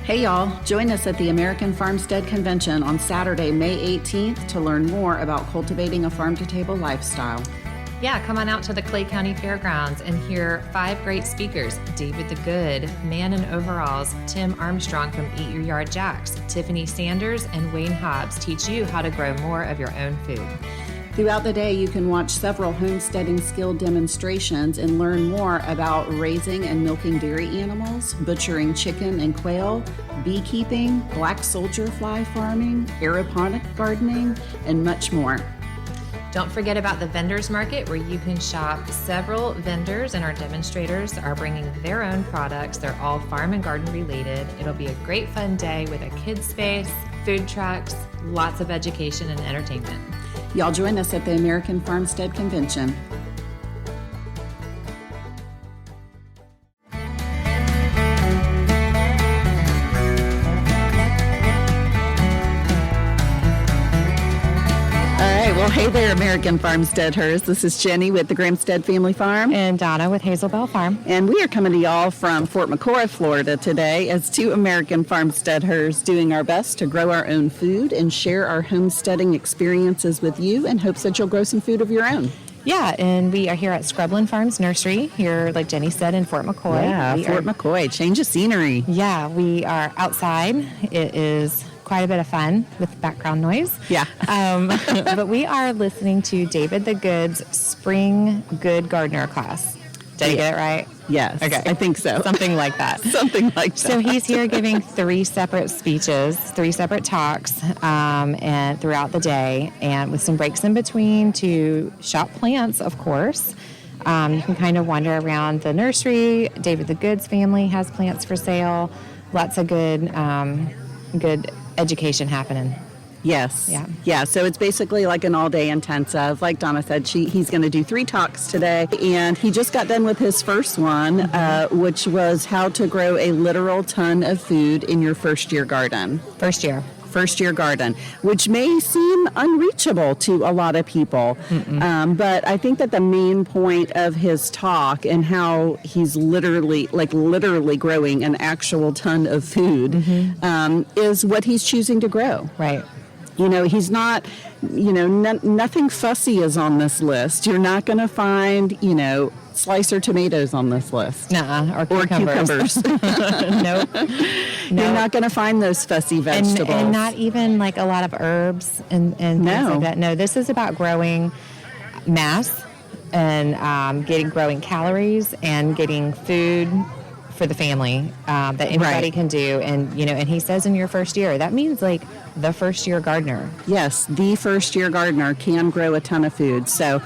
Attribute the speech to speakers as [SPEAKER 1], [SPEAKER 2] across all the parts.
[SPEAKER 1] Hey y'all, join us at the American Farmstead Convention on Saturday, May 18th to learn more about cultivating a farm-to-table lifestyle.
[SPEAKER 2] Yeah, come on out to the Clay County Fairgrounds and hear 5 great speakers: David the Good, Man in Overalls, Tim Armstrong from Eat Your Yard Jacks, Tiffany Sanders, and Wayne Hobbs teach you how to grow more of your own food.
[SPEAKER 1] Throughout the day, you can watch several homesteading skill demonstrations and learn more about raising and milking dairy animals, butchering chicken and quail, beekeeping, black soldier fly farming, aeroponic gardening, and much more.
[SPEAKER 2] Don't forget about the vendors market, where you can shop. Several vendors and our demonstrators are bringing their own products. They're all farm and garden related. It'll be a great fun day with a kids space, food trucks, lots of education and entertainment.
[SPEAKER 1] Y'all join us at the American Farmstead Convention. Well, hey there, American Farmsteaders. This is Jenny with the Grimstead Family Farm.
[SPEAKER 3] And Donna with Hazelbell Farm.
[SPEAKER 1] And we are coming to y'all from Fort McCoy, Florida today as 2 American Farmsteaders doing our best to grow our own food and share our homesteading experiences with you in hopes that you'll grow some food of your own.
[SPEAKER 3] Yeah, and we are here at Scrubland Farms Nursery, here, like Jenny said, in Fort McCoy.
[SPEAKER 1] Yeah, Fort McCoy. Change of scenery.
[SPEAKER 3] Yeah, we are outside. It is quite a bit of fun with background noise.
[SPEAKER 1] Yeah.
[SPEAKER 3] But we are listening to David the Good's Spring Good Gardener class. Did I get it right?
[SPEAKER 1] Yes.
[SPEAKER 3] Okay.
[SPEAKER 1] I think so.
[SPEAKER 3] Something like that.
[SPEAKER 1] Something like that.
[SPEAKER 3] So he's here giving 3 separate speeches, 3 separate talks, and throughout the day, and with some breaks in between to shop plants, of course. You can kind of wander around the nursery. David the Good's family has plants for sale. Lots of good education happening.
[SPEAKER 1] Yes.
[SPEAKER 3] Yeah.
[SPEAKER 1] Yeah. So it's basically like an all-day intensive. Like Donna said, he's going to do 3 talks today, and he just got done with his first one, which was how to grow a literal ton of food in your first-year garden. First-year garden, which may seem unreachable to a lot of people. But I think that the main point of his talk and how he's literally growing an actual ton of food is what he's choosing to grow.
[SPEAKER 3] Right.
[SPEAKER 1] You know, he's not, nothing fussy is on this list. You're not going to find, slicer tomatoes on this list.
[SPEAKER 3] Or cucumbers. Nope.
[SPEAKER 1] You're not going to find those fussy vegetables.
[SPEAKER 3] And not even like a lot of herbs and things like that. No, this is about growing mass and growing calories and getting food for the family that anybody can do. And, and he says in your first year, that means like the first year gardener.
[SPEAKER 1] Yes, the first year gardener can grow a ton of food. So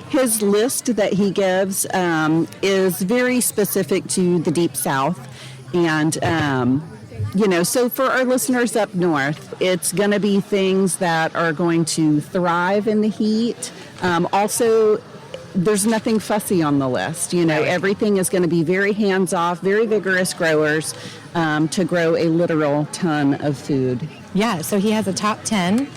[SPEAKER 1] his list that he gives is very specific to the Deep South. And, so for our listeners up north, it's going to be things that are going to thrive in the heat. Also, there's nothing fussy on the list. Everything is going to be very hands-off, very vigorous growers to grow a literal ton of food.
[SPEAKER 3] Yeah, so he has a top 10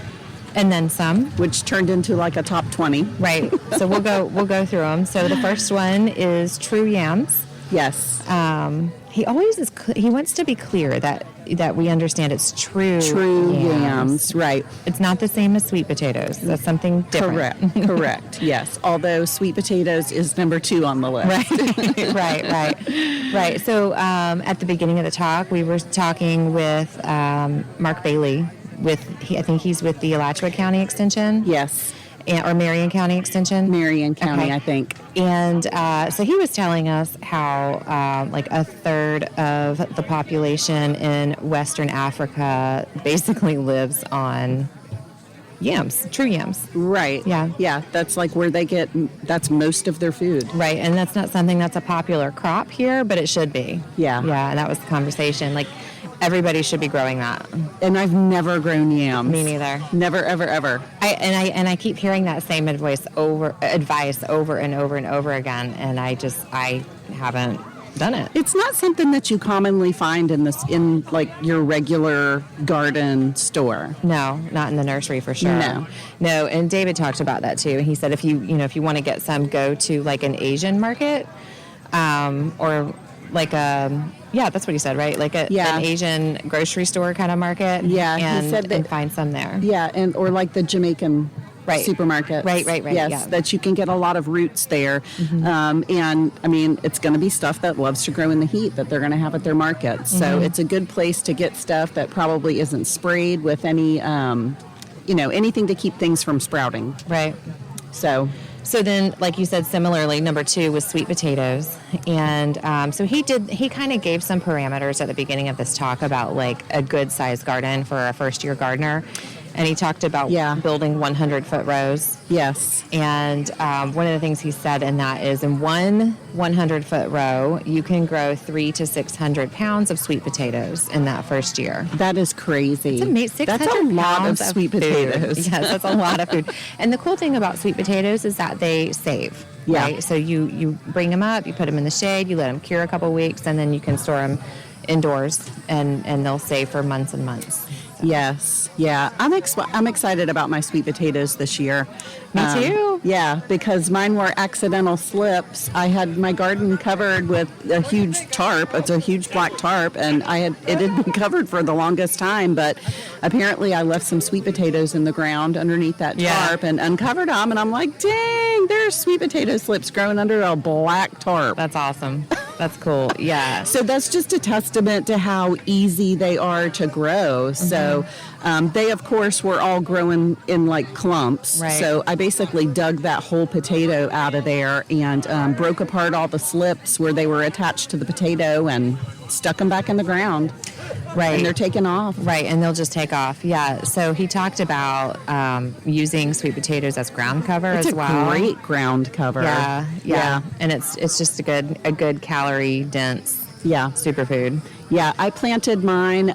[SPEAKER 3] and then some,
[SPEAKER 1] which turned into like a top 20.
[SPEAKER 3] Right. So we'll go through them. So the first one is true yams.
[SPEAKER 1] Yes.
[SPEAKER 3] He always is. He wants to be clear that we understand it's true
[SPEAKER 1] yams. Right.
[SPEAKER 3] It's not the same as sweet potatoes. That's something different.
[SPEAKER 1] Correct. Yes. Although sweet potatoes is number 2 on the list.
[SPEAKER 3] Right. So at the beginning of the talk, we were talking with Mark Bailey. I think he's with the Alachua County Extension.
[SPEAKER 1] Yes.
[SPEAKER 3] Or Marion County Extension?
[SPEAKER 1] Marion County,
[SPEAKER 3] okay.
[SPEAKER 1] I think.
[SPEAKER 3] And so he was telling us how like a third of the population in Western Africa basically lives on yams, true yams.
[SPEAKER 1] Right.
[SPEAKER 3] Yeah.
[SPEAKER 1] Yeah, that's like where that's most of their food.
[SPEAKER 3] Right, and that's not something that's a popular crop here, but it should be.
[SPEAKER 1] Yeah.
[SPEAKER 3] Yeah, and that was the conversation. Like, everybody should be growing that.
[SPEAKER 1] And I've never grown yams.
[SPEAKER 3] Me neither.
[SPEAKER 1] Never, ever, ever.
[SPEAKER 3] I keep hearing that same advice over and over again, and I haven't done it.
[SPEAKER 1] It's not something that you commonly find in like your regular garden store.
[SPEAKER 3] No, not in the nursery for sure. No. And David talked about that too. He said if you want to get some, go to like an Asian market, or like a Yeah, that's what he said, right? Like an Asian grocery store kind of market.
[SPEAKER 1] Yeah,
[SPEAKER 3] and,
[SPEAKER 1] he said that,
[SPEAKER 3] and find some there.
[SPEAKER 1] Yeah, or like the Jamaican supermarket.
[SPEAKER 3] Right.
[SPEAKER 1] Yes,
[SPEAKER 3] yeah.
[SPEAKER 1] that you can get a lot of roots there. And I mean, it's going to be stuff that loves to grow in the heat that they're going to have at their markets. So it's a good place to get stuff that probably isn't sprayed with any, anything to keep things from sprouting.
[SPEAKER 3] Right.
[SPEAKER 1] So
[SPEAKER 3] then, like you said, similarly, number 2 was sweet potatoes. And so he kind of gave some parameters at the beginning of this talk about like a good sized garden for a first year gardener. And he talked about building 100-foot rows.
[SPEAKER 1] Yes.
[SPEAKER 3] And one of the things he said in that is in one 100-foot row, you can grow 300 to 600 pounds of sweet potatoes in that first year.
[SPEAKER 1] That is crazy.
[SPEAKER 3] That's amazing.
[SPEAKER 1] That's a lot of sweet potatoes.
[SPEAKER 3] Yes, that's a lot of food. And the cool thing about sweet potatoes is that they save.
[SPEAKER 1] Yeah.
[SPEAKER 3] Right? So you bring them up, you put them in the shade, you let them cure a couple weeks, and then you can store them indoors, and they'll save for months and months.
[SPEAKER 1] Yes. Yeah. I'm excited about my sweet potatoes this year.
[SPEAKER 3] Me too.
[SPEAKER 1] Yeah, because mine were accidental slips. I had my garden covered with a huge tarp. It's a huge black tarp, and it had been covered for the longest time, but apparently I left some sweet potatoes in the ground underneath that tarp and uncovered them, and I'm like, dang, there's sweet potato slips growing under a black tarp.
[SPEAKER 3] That's awesome. That's cool. Yeah.
[SPEAKER 1] So that's just a testament to how easy they are to grow. So they, of course, were all growing in like clumps.
[SPEAKER 3] Right.
[SPEAKER 1] So I basically dug that whole potato out of there and broke apart all the slips where they were attached to the potato and stuck them back in the ground.
[SPEAKER 3] Right.
[SPEAKER 1] And they're taking off.
[SPEAKER 3] Right, and they'll just take off. Yeah. So he talked about using sweet potatoes as ground cover as well.
[SPEAKER 1] It's a great ground cover.
[SPEAKER 3] Yeah. And it's just a good calorie dense superfood.
[SPEAKER 1] Yeah, I planted mine.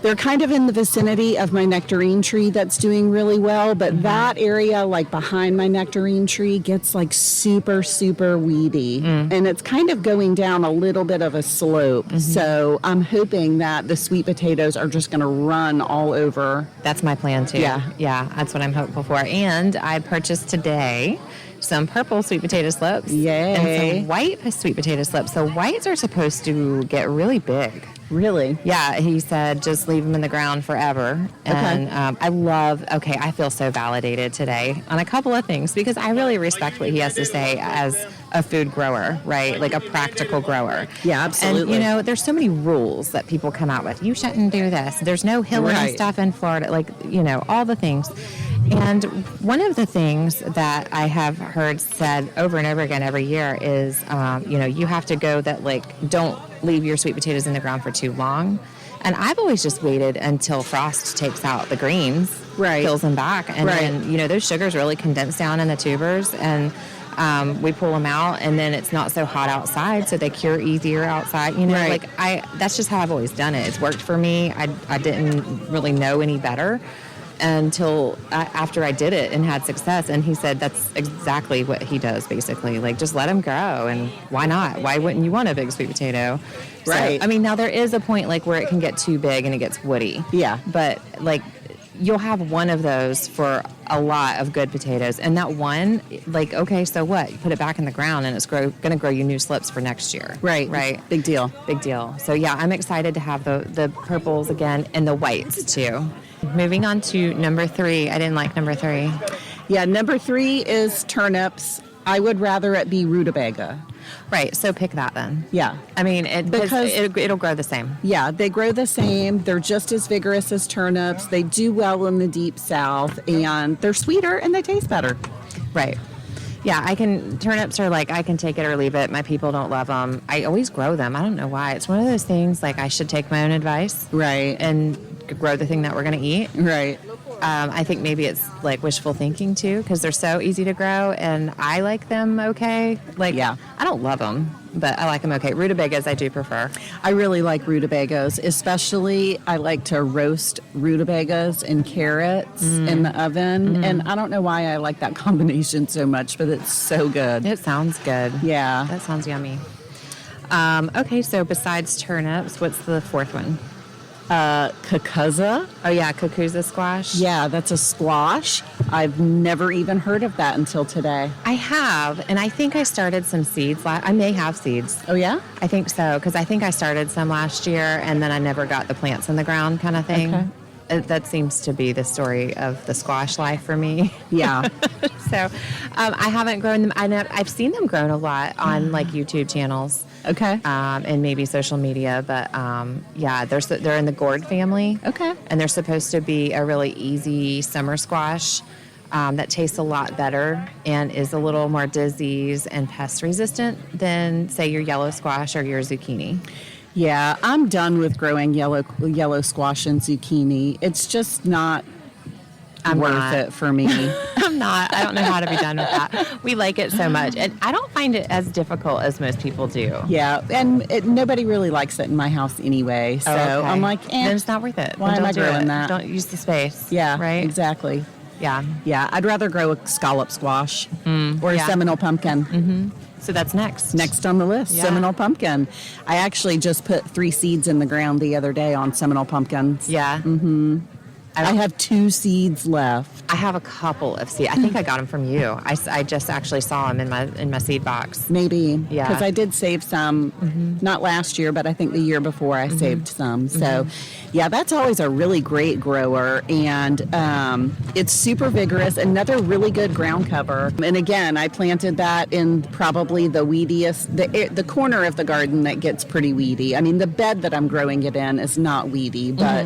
[SPEAKER 1] They're kind of in the vicinity of my nectarine tree that's doing really well, but that area, like behind my nectarine tree, gets like super, super weedy. And it's kind of going down a little bit of a slope. So I'm hoping that the sweet potatoes are just going to run all over.
[SPEAKER 3] That's my plan too.
[SPEAKER 1] Yeah.
[SPEAKER 3] That's what I'm hopeful for. And I purchased today some purple sweet potato slips.
[SPEAKER 1] Yay.
[SPEAKER 3] And some white sweet potato slips. So whites are supposed to get really big.
[SPEAKER 1] Really?
[SPEAKER 3] Yeah, he said just leave them in the ground forever. And I feel so validated today on a couple of things because I really respect what he has to say as a food grower, right? Like a practical grower.
[SPEAKER 1] Yeah, absolutely.
[SPEAKER 3] And, there's so many rules that people come out with. You shouldn't do this. There's no hilling stuff in Florida, all the things. And one of the things that I have heard said over and over again every year is, you have to go that, don't leave your sweet potatoes in the ground for too long. And I've always just waited until frost takes out the greens, peels them back. And then, those sugars really condense down in the tubers. And we pull them out, and then it's not so hot outside, so they cure easier outside. That's just how I've always done it. It's worked for me. I didn't really know any better until after I did it and had success. And he said that's exactly what he does, basically. Just let them grow, and why not? Why wouldn't you want a big sweet potato?
[SPEAKER 1] Right.
[SPEAKER 3] So, now there is a point where it can get too big and it gets woody.
[SPEAKER 1] Yeah.
[SPEAKER 3] But you'll have one of those for a lot of good potatoes, and that one, okay, so what? You put it back in the ground, and it's going to grow you new slips for next year.
[SPEAKER 1] Right. Big deal.
[SPEAKER 3] So yeah, I'm excited to have the purples again and the whites too. Moving on to number 3. I didn't like number 3.
[SPEAKER 1] Yeah, number 3 is turnips. I would rather it be rutabaga.
[SPEAKER 3] Right, so pick that then.
[SPEAKER 1] Yeah.
[SPEAKER 3] Because it'll grow the same.
[SPEAKER 1] Yeah, they grow the same. They're just as vigorous as turnips. They do well in the deep south, and they're sweeter and they taste better.
[SPEAKER 3] Right. Yeah, turnips are I can take it or leave it. My people don't love them. I always grow them. I don't know why. It's one of those things I should take my own advice.
[SPEAKER 1] Right.
[SPEAKER 3] And grow the thing that we're going to eat.
[SPEAKER 1] Right.
[SPEAKER 3] I think maybe it's wishful thinking too, because they're so easy to grow, and I like them okay. I don't love them, but I like them okay. Rutabagas I do prefer.
[SPEAKER 1] I really like rutabagas, especially I like to roast rutabagas and carrots in the oven. And I don't know why I like that combination so much, but it's so good.
[SPEAKER 3] It sounds good.
[SPEAKER 1] Yeah.
[SPEAKER 3] That sounds yummy. Okay, so besides turnips, what's the 4th one?
[SPEAKER 1] Kakuza.
[SPEAKER 3] Oh, yeah, Kukuza squash.
[SPEAKER 1] Yeah, that's a squash. I've never even heard of that until today.
[SPEAKER 3] I have, and I think I started some seeds. I may have seeds.
[SPEAKER 1] Oh, yeah?
[SPEAKER 3] I think so, because I think I started some last year, and then I never got the plants in the ground kind of thing.
[SPEAKER 1] Okay.
[SPEAKER 3] That seems to be the story of the squash life for me.
[SPEAKER 1] Yeah.
[SPEAKER 3] So I haven't grown them. I've seen them grown a lot on like YouTube channels.
[SPEAKER 1] Okay.
[SPEAKER 3] And maybe social media, but yeah, they're in the gourd family.
[SPEAKER 1] Okay.
[SPEAKER 3] And they're supposed to be a really easy summer squash that tastes a lot better and is a little more disease and pest resistant than, say, your yellow squash or your zucchini.
[SPEAKER 1] Yeah, I'm done with growing yellow squash and zucchini. It's just not worth it for me.
[SPEAKER 3] I'm not. I don't know how to be done with that. We like it so much. And I don't find it as difficult as most people do.
[SPEAKER 1] Yeah, and nobody really likes it in my house anyway. So
[SPEAKER 3] okay.
[SPEAKER 1] I'm like,
[SPEAKER 3] then it's not worth it.
[SPEAKER 1] Why am I growing that?
[SPEAKER 3] Don't use the space.
[SPEAKER 1] Yeah,
[SPEAKER 3] right?
[SPEAKER 1] Exactly.
[SPEAKER 3] Yeah.
[SPEAKER 1] Yeah, I'd rather grow a scallop squash or a Seminole pumpkin.
[SPEAKER 3] Mm-hmm. So that's next.
[SPEAKER 1] Next on the list,
[SPEAKER 3] Yeah.
[SPEAKER 1] Seminole pumpkin. I actually just put 3 seeds in the ground the other day on Seminole pumpkins.
[SPEAKER 3] Yeah.
[SPEAKER 1] Mm-hmm. I have 2 seeds left.
[SPEAKER 3] I have a couple of seeds. I think I got them from you. I just actually saw them in my seed box.
[SPEAKER 1] Maybe.
[SPEAKER 3] Yeah.
[SPEAKER 1] Because I did save some, not last year, but I think the year before I saved some. So, yeah, that's always a really great grower. And it's super vigorous. Another really good ground cover. And again, I planted that in probably the weediest, the corner of the garden that gets pretty weedy. I mean, the bed that I'm growing it in is not weedy, but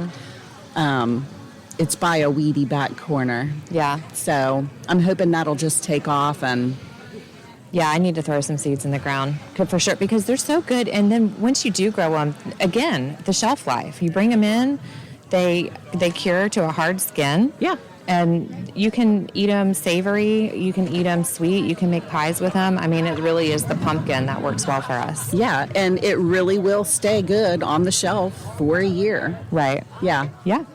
[SPEAKER 1] it's by a weedy back corner.
[SPEAKER 3] Yeah.
[SPEAKER 1] So I'm hoping that'll just take off and...
[SPEAKER 3] Yeah, I need to throw some seeds in the ground for sure because they're so good. And then once you do grow them, again, the shelf life. You bring them in, they cure to a hard skin.
[SPEAKER 1] Yeah.
[SPEAKER 3] And you can eat them savory. You can eat them sweet. You can make pies with them. I mean, it really is the pumpkin that works well for us.
[SPEAKER 1] Yeah, and it really will stay good on the shelf for a year.
[SPEAKER 3] Right.
[SPEAKER 1] Yeah.
[SPEAKER 3] Yeah.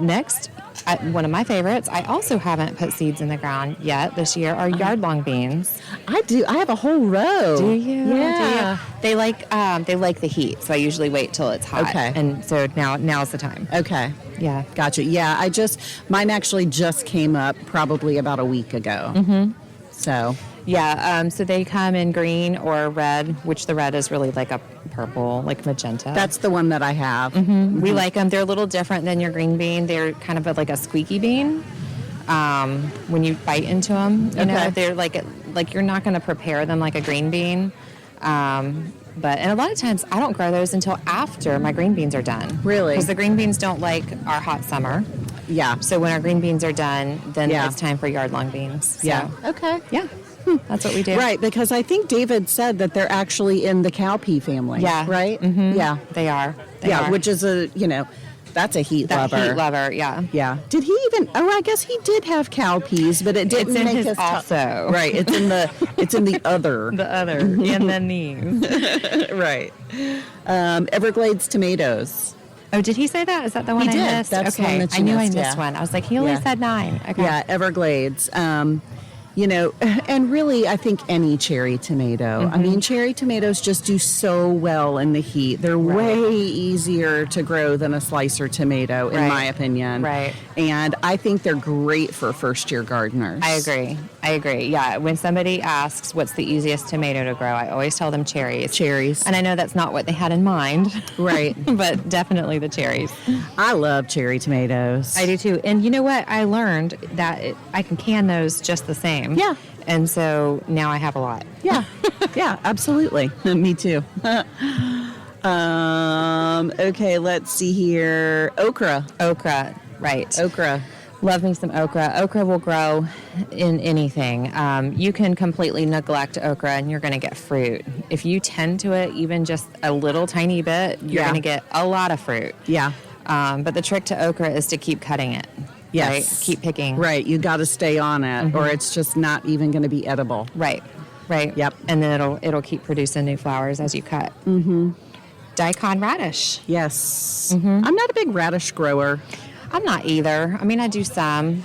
[SPEAKER 3] Next, one of my favorites, I also haven't put seeds in the ground yet this year, are yard-long beans.
[SPEAKER 1] I do. I have a whole row.
[SPEAKER 3] Do you?
[SPEAKER 1] Yeah.
[SPEAKER 3] Do you? They like the heat, so I usually wait till it's hot.
[SPEAKER 1] Okay.
[SPEAKER 3] And so now's the time.
[SPEAKER 1] Okay.
[SPEAKER 3] Yeah.
[SPEAKER 1] Gotcha. Yeah, mine actually just came up probably about a week ago. Mm-hmm. So.
[SPEAKER 3] Yeah, so they come in green or red, which the red is really like a purple, like magenta.
[SPEAKER 1] That's the one that I have.
[SPEAKER 3] Mm-hmm. We like them. They're a little different than your green bean. They're kind of like a squeaky bean when you bite into them. You know, they're like you're not going to prepare them like a green bean. And a lot of times I don't grow those until after my green beans are done.
[SPEAKER 1] Really?
[SPEAKER 3] Because the green beans don't like our hot summer.
[SPEAKER 1] Yeah.
[SPEAKER 3] So when our green beans are done, then it's time for yard-long beans. So,
[SPEAKER 1] yeah. Okay.
[SPEAKER 3] Yeah. That's what we do.
[SPEAKER 1] Right, because I think David said that they're actually in the cowpea family.
[SPEAKER 3] Yeah.
[SPEAKER 1] Right?
[SPEAKER 3] Mm-hmm.
[SPEAKER 1] Yeah.
[SPEAKER 3] They are. They are.
[SPEAKER 1] Which is that's a heat lover.
[SPEAKER 3] Heat lover, yeah.
[SPEAKER 1] Yeah. Did he even? Oh, I guess he did have cowpeas, but it didn't
[SPEAKER 3] It's in
[SPEAKER 1] make
[SPEAKER 3] his also.
[SPEAKER 1] Right. It's in the other.
[SPEAKER 3] The other, and then these.
[SPEAKER 1] Right. Everglades tomatoes.
[SPEAKER 3] Oh, did he say that? Is that the one
[SPEAKER 1] He
[SPEAKER 3] I
[SPEAKER 1] did.
[SPEAKER 3] missed?
[SPEAKER 1] That's
[SPEAKER 3] okay.
[SPEAKER 1] the one that you
[SPEAKER 3] I knew
[SPEAKER 1] missed,
[SPEAKER 3] I missed one. I was like, he only said 9. Okay.
[SPEAKER 1] Yeah, Everglades. And really, I think any cherry tomato. I mean, cherry tomatoes just do so well in the heat. They're way easier to grow than a slicer tomato, in my opinion.
[SPEAKER 3] Right.
[SPEAKER 1] And I think they're great for first-year gardeners.
[SPEAKER 3] I agree. Yeah. When somebody asks what's the easiest tomato to grow, I always tell them cherries.
[SPEAKER 1] Cherries.
[SPEAKER 3] And I know that's not what they had in mind.
[SPEAKER 1] Right.
[SPEAKER 3] But definitely the cherries.
[SPEAKER 1] I love cherry tomatoes.
[SPEAKER 3] I do too. And you know what? I learned that I can can those just the same.
[SPEAKER 1] Yeah.
[SPEAKER 3] And so now I have a lot.
[SPEAKER 1] Yeah. Yeah, absolutely. Me too. Okay, let's see here. Okra.
[SPEAKER 3] Right.
[SPEAKER 1] Okra.
[SPEAKER 3] Love me some okra. Okra will grow in anything. You can completely neglect okra and you're going to get fruit. If you tend to it even just a little tiny bit, you're going to get a lot of fruit.
[SPEAKER 1] Yeah.
[SPEAKER 3] But the trick to okra is to keep cutting it.
[SPEAKER 1] Yes.
[SPEAKER 3] Right? Keep picking.
[SPEAKER 1] Right. You got to stay on it or it's just not even going to be edible.
[SPEAKER 3] Right.
[SPEAKER 1] Yep.
[SPEAKER 3] And then it'll keep producing new flowers as you cut. Mm-hmm. Daikon radish.
[SPEAKER 1] Yes. I'm not a big radish grower.
[SPEAKER 3] I'm not either. I mean, I do some.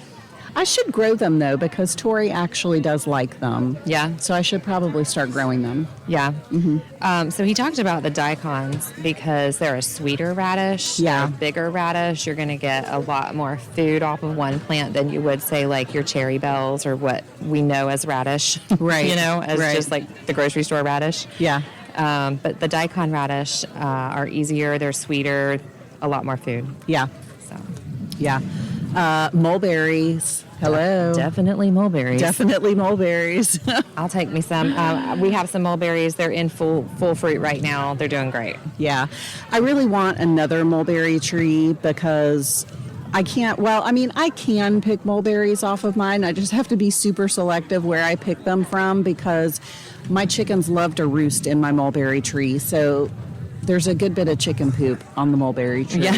[SPEAKER 1] I should grow them though, because Tori actually does like them.
[SPEAKER 3] Yeah.
[SPEAKER 1] So I should probably start growing them.
[SPEAKER 3] Yeah. So he talked about the daikons because they're a sweeter radish.
[SPEAKER 1] Yeah.
[SPEAKER 3] They're a bigger radish. You're going to get a lot more food off of one plant than you would say like your cherry bells or what we know as radish.
[SPEAKER 1] Right.
[SPEAKER 3] As
[SPEAKER 1] right.
[SPEAKER 3] just like the grocery store radish.
[SPEAKER 1] Yeah.
[SPEAKER 3] But the daikon radish are easier. They're sweeter. A lot more food.
[SPEAKER 1] Yeah.
[SPEAKER 3] So.
[SPEAKER 1] Yeah. Mulberries. Hello.
[SPEAKER 3] Definitely mulberries.
[SPEAKER 1] Definitely mulberries.
[SPEAKER 3] I'll take me some. We have some mulberries. They're in full fruit right now. They're doing great.
[SPEAKER 1] Yeah. I really want another mulberry tree because I can pick mulberries off of mine. I just have to be super selective where I pick them from because my chickens love to roost in my mulberry tree. So there's a good bit of chicken poop on the mulberry tree.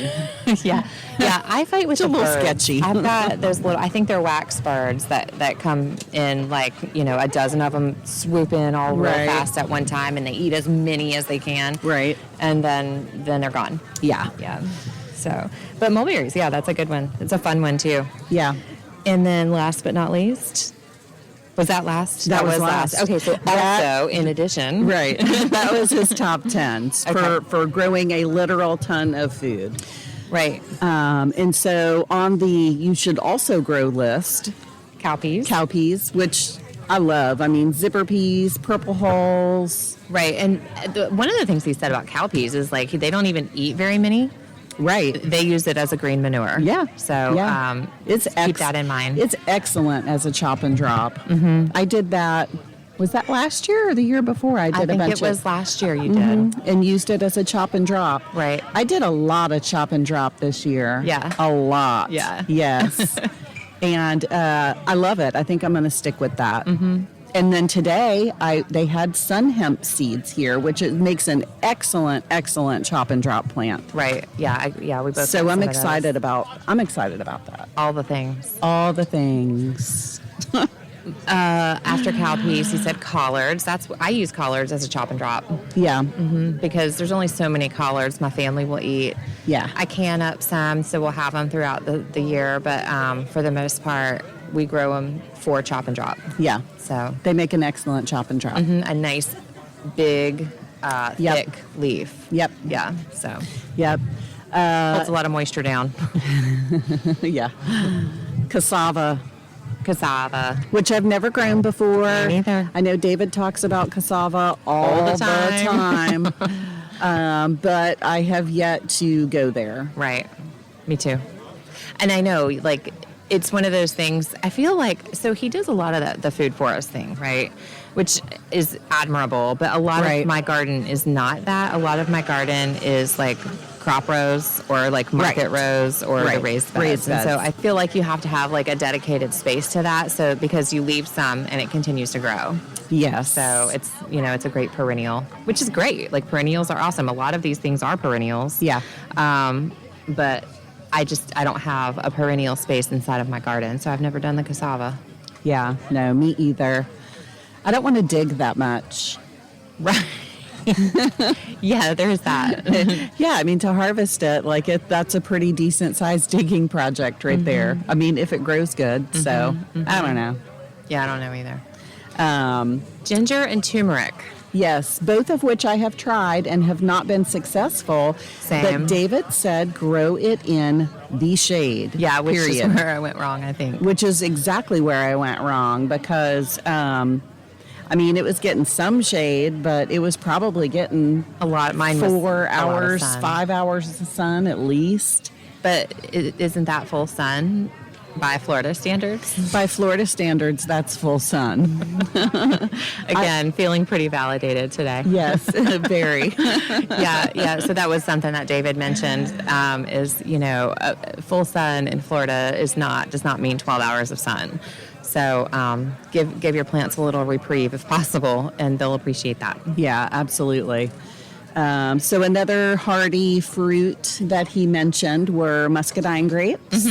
[SPEAKER 3] Yeah. I fight with
[SPEAKER 1] It's a
[SPEAKER 3] the
[SPEAKER 1] little
[SPEAKER 3] birds.
[SPEAKER 1] sketchy.
[SPEAKER 3] I've got those little. I think they're wax birds that come in like a dozen of them swoop in all real
[SPEAKER 1] Right.
[SPEAKER 3] fast at one time, and they eat as many as they can.
[SPEAKER 1] Right.
[SPEAKER 3] And then they're gone.
[SPEAKER 1] Yeah.
[SPEAKER 3] Yeah. So, but mulberries, yeah, that's a good one. It's a fun one too.
[SPEAKER 1] Yeah.
[SPEAKER 3] And then last but not least. Was that last?
[SPEAKER 1] That was last.
[SPEAKER 3] Okay, so also, in addition.
[SPEAKER 1] Right. That was his top 10 for growing a literal ton of food.
[SPEAKER 3] Right.
[SPEAKER 1] And so on the you should also grow list, cowpeas, which I love. I mean, zipper peas, purple hulls.
[SPEAKER 3] Right. And one of the things he said about cowpeas is like they don't even eat very many.
[SPEAKER 1] Right.
[SPEAKER 3] They use it as a green manure.
[SPEAKER 1] Yeah.
[SPEAKER 3] So keep that in mind.
[SPEAKER 1] It's excellent as a chop and drop.
[SPEAKER 3] Mm-hmm.
[SPEAKER 1] I did that. Was that last year or the year before? I
[SPEAKER 3] think it was last year you did.
[SPEAKER 1] And used it as a chop and drop.
[SPEAKER 3] Right.
[SPEAKER 1] I did a lot of chop and drop this year.
[SPEAKER 3] Yeah.
[SPEAKER 1] A lot.
[SPEAKER 3] Yeah.
[SPEAKER 1] Yes. And I love it. I think I'm going to stick with that. Mm-hmm. And then today, they had sun hemp seeds here, which makes an excellent chop and drop plant.
[SPEAKER 3] Right. Yeah. We both.
[SPEAKER 1] So I'm excited about that.
[SPEAKER 3] All the things.
[SPEAKER 1] All the things.
[SPEAKER 3] After cowpeas, he said collards. I use collards as a chop and drop.
[SPEAKER 1] Yeah.
[SPEAKER 3] Because there's only so many collards my family will eat.
[SPEAKER 1] Yeah.
[SPEAKER 3] I can up some, so we'll have them throughout the year. But for the most part, we grow them for chop and drop.
[SPEAKER 1] Yeah.
[SPEAKER 3] So
[SPEAKER 1] they make an excellent chop and drop.
[SPEAKER 3] A nice, big, thick leaf.
[SPEAKER 1] Yep.
[SPEAKER 3] Yeah. So.
[SPEAKER 1] Yep.
[SPEAKER 3] Holds a lot of moisture down.
[SPEAKER 1] Yeah. Cassava,
[SPEAKER 3] which
[SPEAKER 1] I've never grown before.
[SPEAKER 3] Me neither.
[SPEAKER 1] I know David talks about cassava all the time. But I have yet to go there.
[SPEAKER 3] Right. Me too. And I know, like, it's one of those things, I feel like, so he does a lot of the food forest thing, right? Which is admirable, but a lot of my garden is not that. A lot of my garden is like crop rows or like market rows or the raised beds. And so I feel like you have to have like a dedicated space to that, so because you leave some and it continues to grow.
[SPEAKER 1] Yes.
[SPEAKER 3] So it's, it's a great perennial, which is great. Like perennials are awesome. A lot of these things are perennials.
[SPEAKER 1] Yeah.
[SPEAKER 3] But I don't have a perennial space inside of my garden, so I've never done the cassava.
[SPEAKER 1] Yeah, no, me either. I don't want to dig that much.
[SPEAKER 3] Right. Yeah, there's that.
[SPEAKER 1] Yeah, I mean, to harvest it, that's a pretty decent sized digging project right there. I mean, if it grows good. So, I don't know.
[SPEAKER 3] Yeah, I don't know either. Ginger and turmeric.
[SPEAKER 1] Yes, both of which I have tried and have not been successful.
[SPEAKER 3] Same.
[SPEAKER 1] But David said grow it in the shade.
[SPEAKER 3] Yeah, which is where I went wrong, I think.
[SPEAKER 1] Which is exactly where I went wrong because, it was getting some shade, but it was probably getting
[SPEAKER 3] a lot. Mine
[SPEAKER 1] 4 hours, 5 hours of sun at least.
[SPEAKER 3] But isn't that full sun? By Florida standards?
[SPEAKER 1] By Florida standards, that's full sun.
[SPEAKER 3] Again, feeling pretty validated today.
[SPEAKER 1] Yes, very.
[SPEAKER 3] Yeah. So that was something that David mentioned is, full sun in Florida does not mean 12 hours of sun. So give your plants a little reprieve if possible, and they'll appreciate that.
[SPEAKER 1] Yeah, absolutely. So another hardy fruit that he mentioned were muscadine grapes.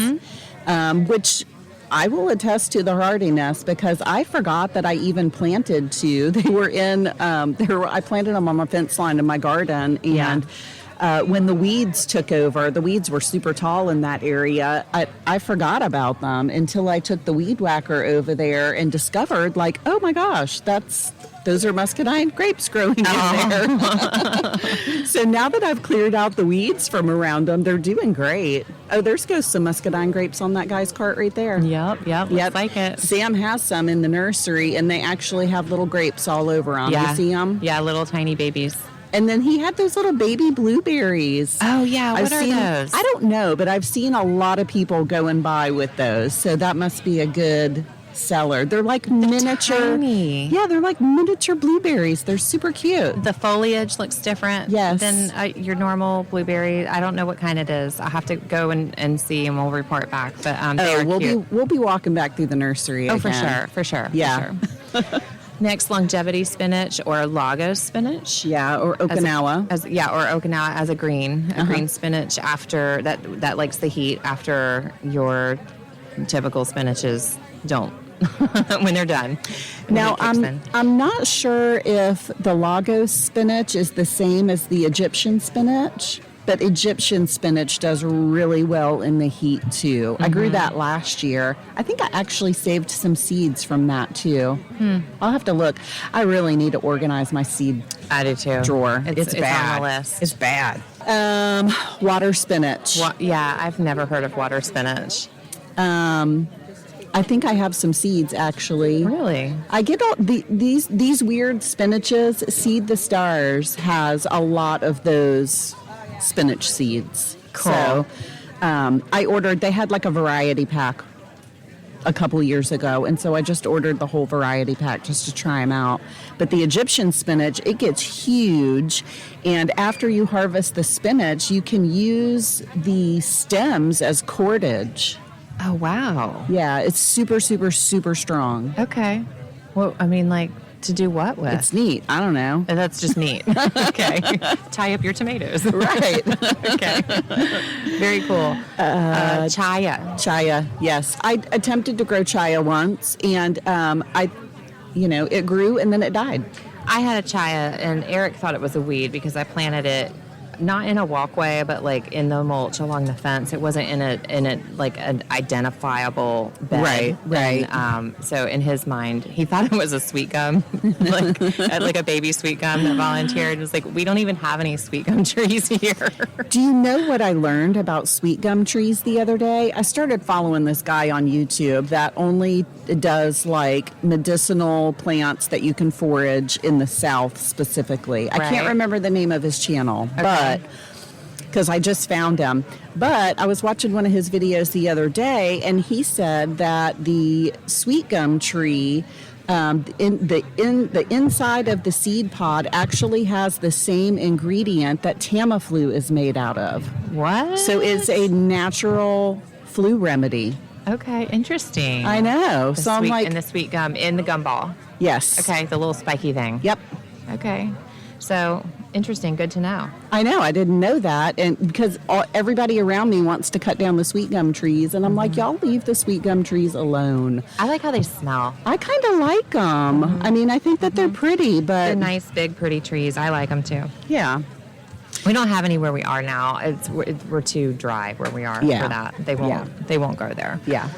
[SPEAKER 1] Which I will attest to the hardiness because I forgot that I even planted two. They were I planted them on my fence line in my garden, and when the weeds took over, the weeds were super tall in that area. I forgot about them until I took the weed whacker over there and discovered, like, oh my gosh, those are muscadine grapes growing in there. So now that I've cleared out the weeds from around them, they're doing great. Oh, there's goes some muscadine grapes on that guy's cart right there.
[SPEAKER 3] Yep. Looks like it.
[SPEAKER 1] Sam has some in the nursery, and they actually have little grapes all over them.
[SPEAKER 3] Yeah.
[SPEAKER 1] You see them?
[SPEAKER 3] Yeah, little tiny babies.
[SPEAKER 1] And then he had those little baby blueberries.
[SPEAKER 3] Oh, yeah. What are those?
[SPEAKER 1] I don't know, but I've seen a lot of people going by with those. So that must be a good seller. They're like miniature.
[SPEAKER 3] Tiny.
[SPEAKER 1] Yeah, they're like miniature blueberries. They're super cute.
[SPEAKER 3] The foliage looks different than your normal blueberry. I don't know what kind it is. I'll have to go and see, and we'll report back. But
[SPEAKER 1] we'll be walking back through the nursery.
[SPEAKER 3] Oh,
[SPEAKER 1] again.
[SPEAKER 3] for sure.
[SPEAKER 1] Yeah.
[SPEAKER 3] For sure. Next, longevity spinach or Lagos spinach.
[SPEAKER 1] Yeah, or Okinawa.
[SPEAKER 3] Or Okinawa as a green spinach after that likes the heat after your typical spinaches don't when they're done.
[SPEAKER 1] Now, I'm not sure if the Lagos spinach is the same as the Egyptian spinach, but Egyptian spinach does really well in the heat too. I grew that last year. I think I actually saved some seeds from that too. I'll have to look. I really need to organize my seed
[SPEAKER 3] I do too.
[SPEAKER 1] drawer.
[SPEAKER 3] It's
[SPEAKER 1] bad.
[SPEAKER 3] on the list.
[SPEAKER 1] It's bad. Water spinach.
[SPEAKER 3] Yeah, I've never heard of water spinach.
[SPEAKER 1] I think I have some seeds actually.
[SPEAKER 3] Really?
[SPEAKER 1] I get all these weird spinaches. Seed the Stars has a lot of those spinach seeds.
[SPEAKER 3] Cool.
[SPEAKER 1] So I ordered, they had like a variety pack a couple years ago, and so I just ordered the whole variety pack just to try them out. But the Egyptian spinach, it gets huge, and after you harvest the spinach, you can use the stems as cordage.
[SPEAKER 3] Oh, wow.
[SPEAKER 1] Yeah, it's super, super, super strong.
[SPEAKER 3] Okay. Well, I mean, like, to do what with?
[SPEAKER 1] It's neat. I don't know.
[SPEAKER 3] That's just neat. Okay. Tie up your tomatoes.
[SPEAKER 1] Right.
[SPEAKER 3] Okay. Very cool. Chaya.
[SPEAKER 1] Chaya, yes. I attempted to grow chaya once, and it grew and then it died.
[SPEAKER 3] I had a chaya, and Eric thought it was a weed because I planted it not in a walkway, but like in the mulch along the fence. It wasn't in a like an identifiable bed.
[SPEAKER 1] Right.
[SPEAKER 3] And, so in his mind, he thought it was a sweet gum, like a baby sweet gum that volunteered. It was like, we don't even have any sweet gum trees here.
[SPEAKER 1] Do you know what I learned about sweet gum trees the other day? I started following this guy on YouTube that only does like medicinal plants that you can forage in the South specifically. I can't remember the name of his channel, but because I just found him. But I was watching one of his videos the other day, and he said that the sweet gum tree, in the inside of the seed pod, actually has the same ingredient that Tamiflu is made out of.
[SPEAKER 3] What?
[SPEAKER 1] So it's a natural flu remedy.
[SPEAKER 3] Okay, interesting.
[SPEAKER 1] I know.
[SPEAKER 3] The
[SPEAKER 1] So I'm like,
[SPEAKER 3] and the sweet gum in the gumball.
[SPEAKER 1] yes.
[SPEAKER 3] Okay, the little spiky thing.
[SPEAKER 1] Yep.
[SPEAKER 3] Okay. So, interesting. Good to know.
[SPEAKER 1] I know. I didn't know that. And because everybody around me wants to cut down the sweet gum trees. And I'm like, y'all leave the sweet gum trees alone.
[SPEAKER 3] I like how they smell.
[SPEAKER 1] I kind of like them. I mean, I think that they're pretty, but...
[SPEAKER 3] They're nice, big, pretty trees. I like them too.
[SPEAKER 1] Yeah.
[SPEAKER 3] We don't have any where we are now. We're too dry where we are for that. They won't grow there.
[SPEAKER 1] Yeah.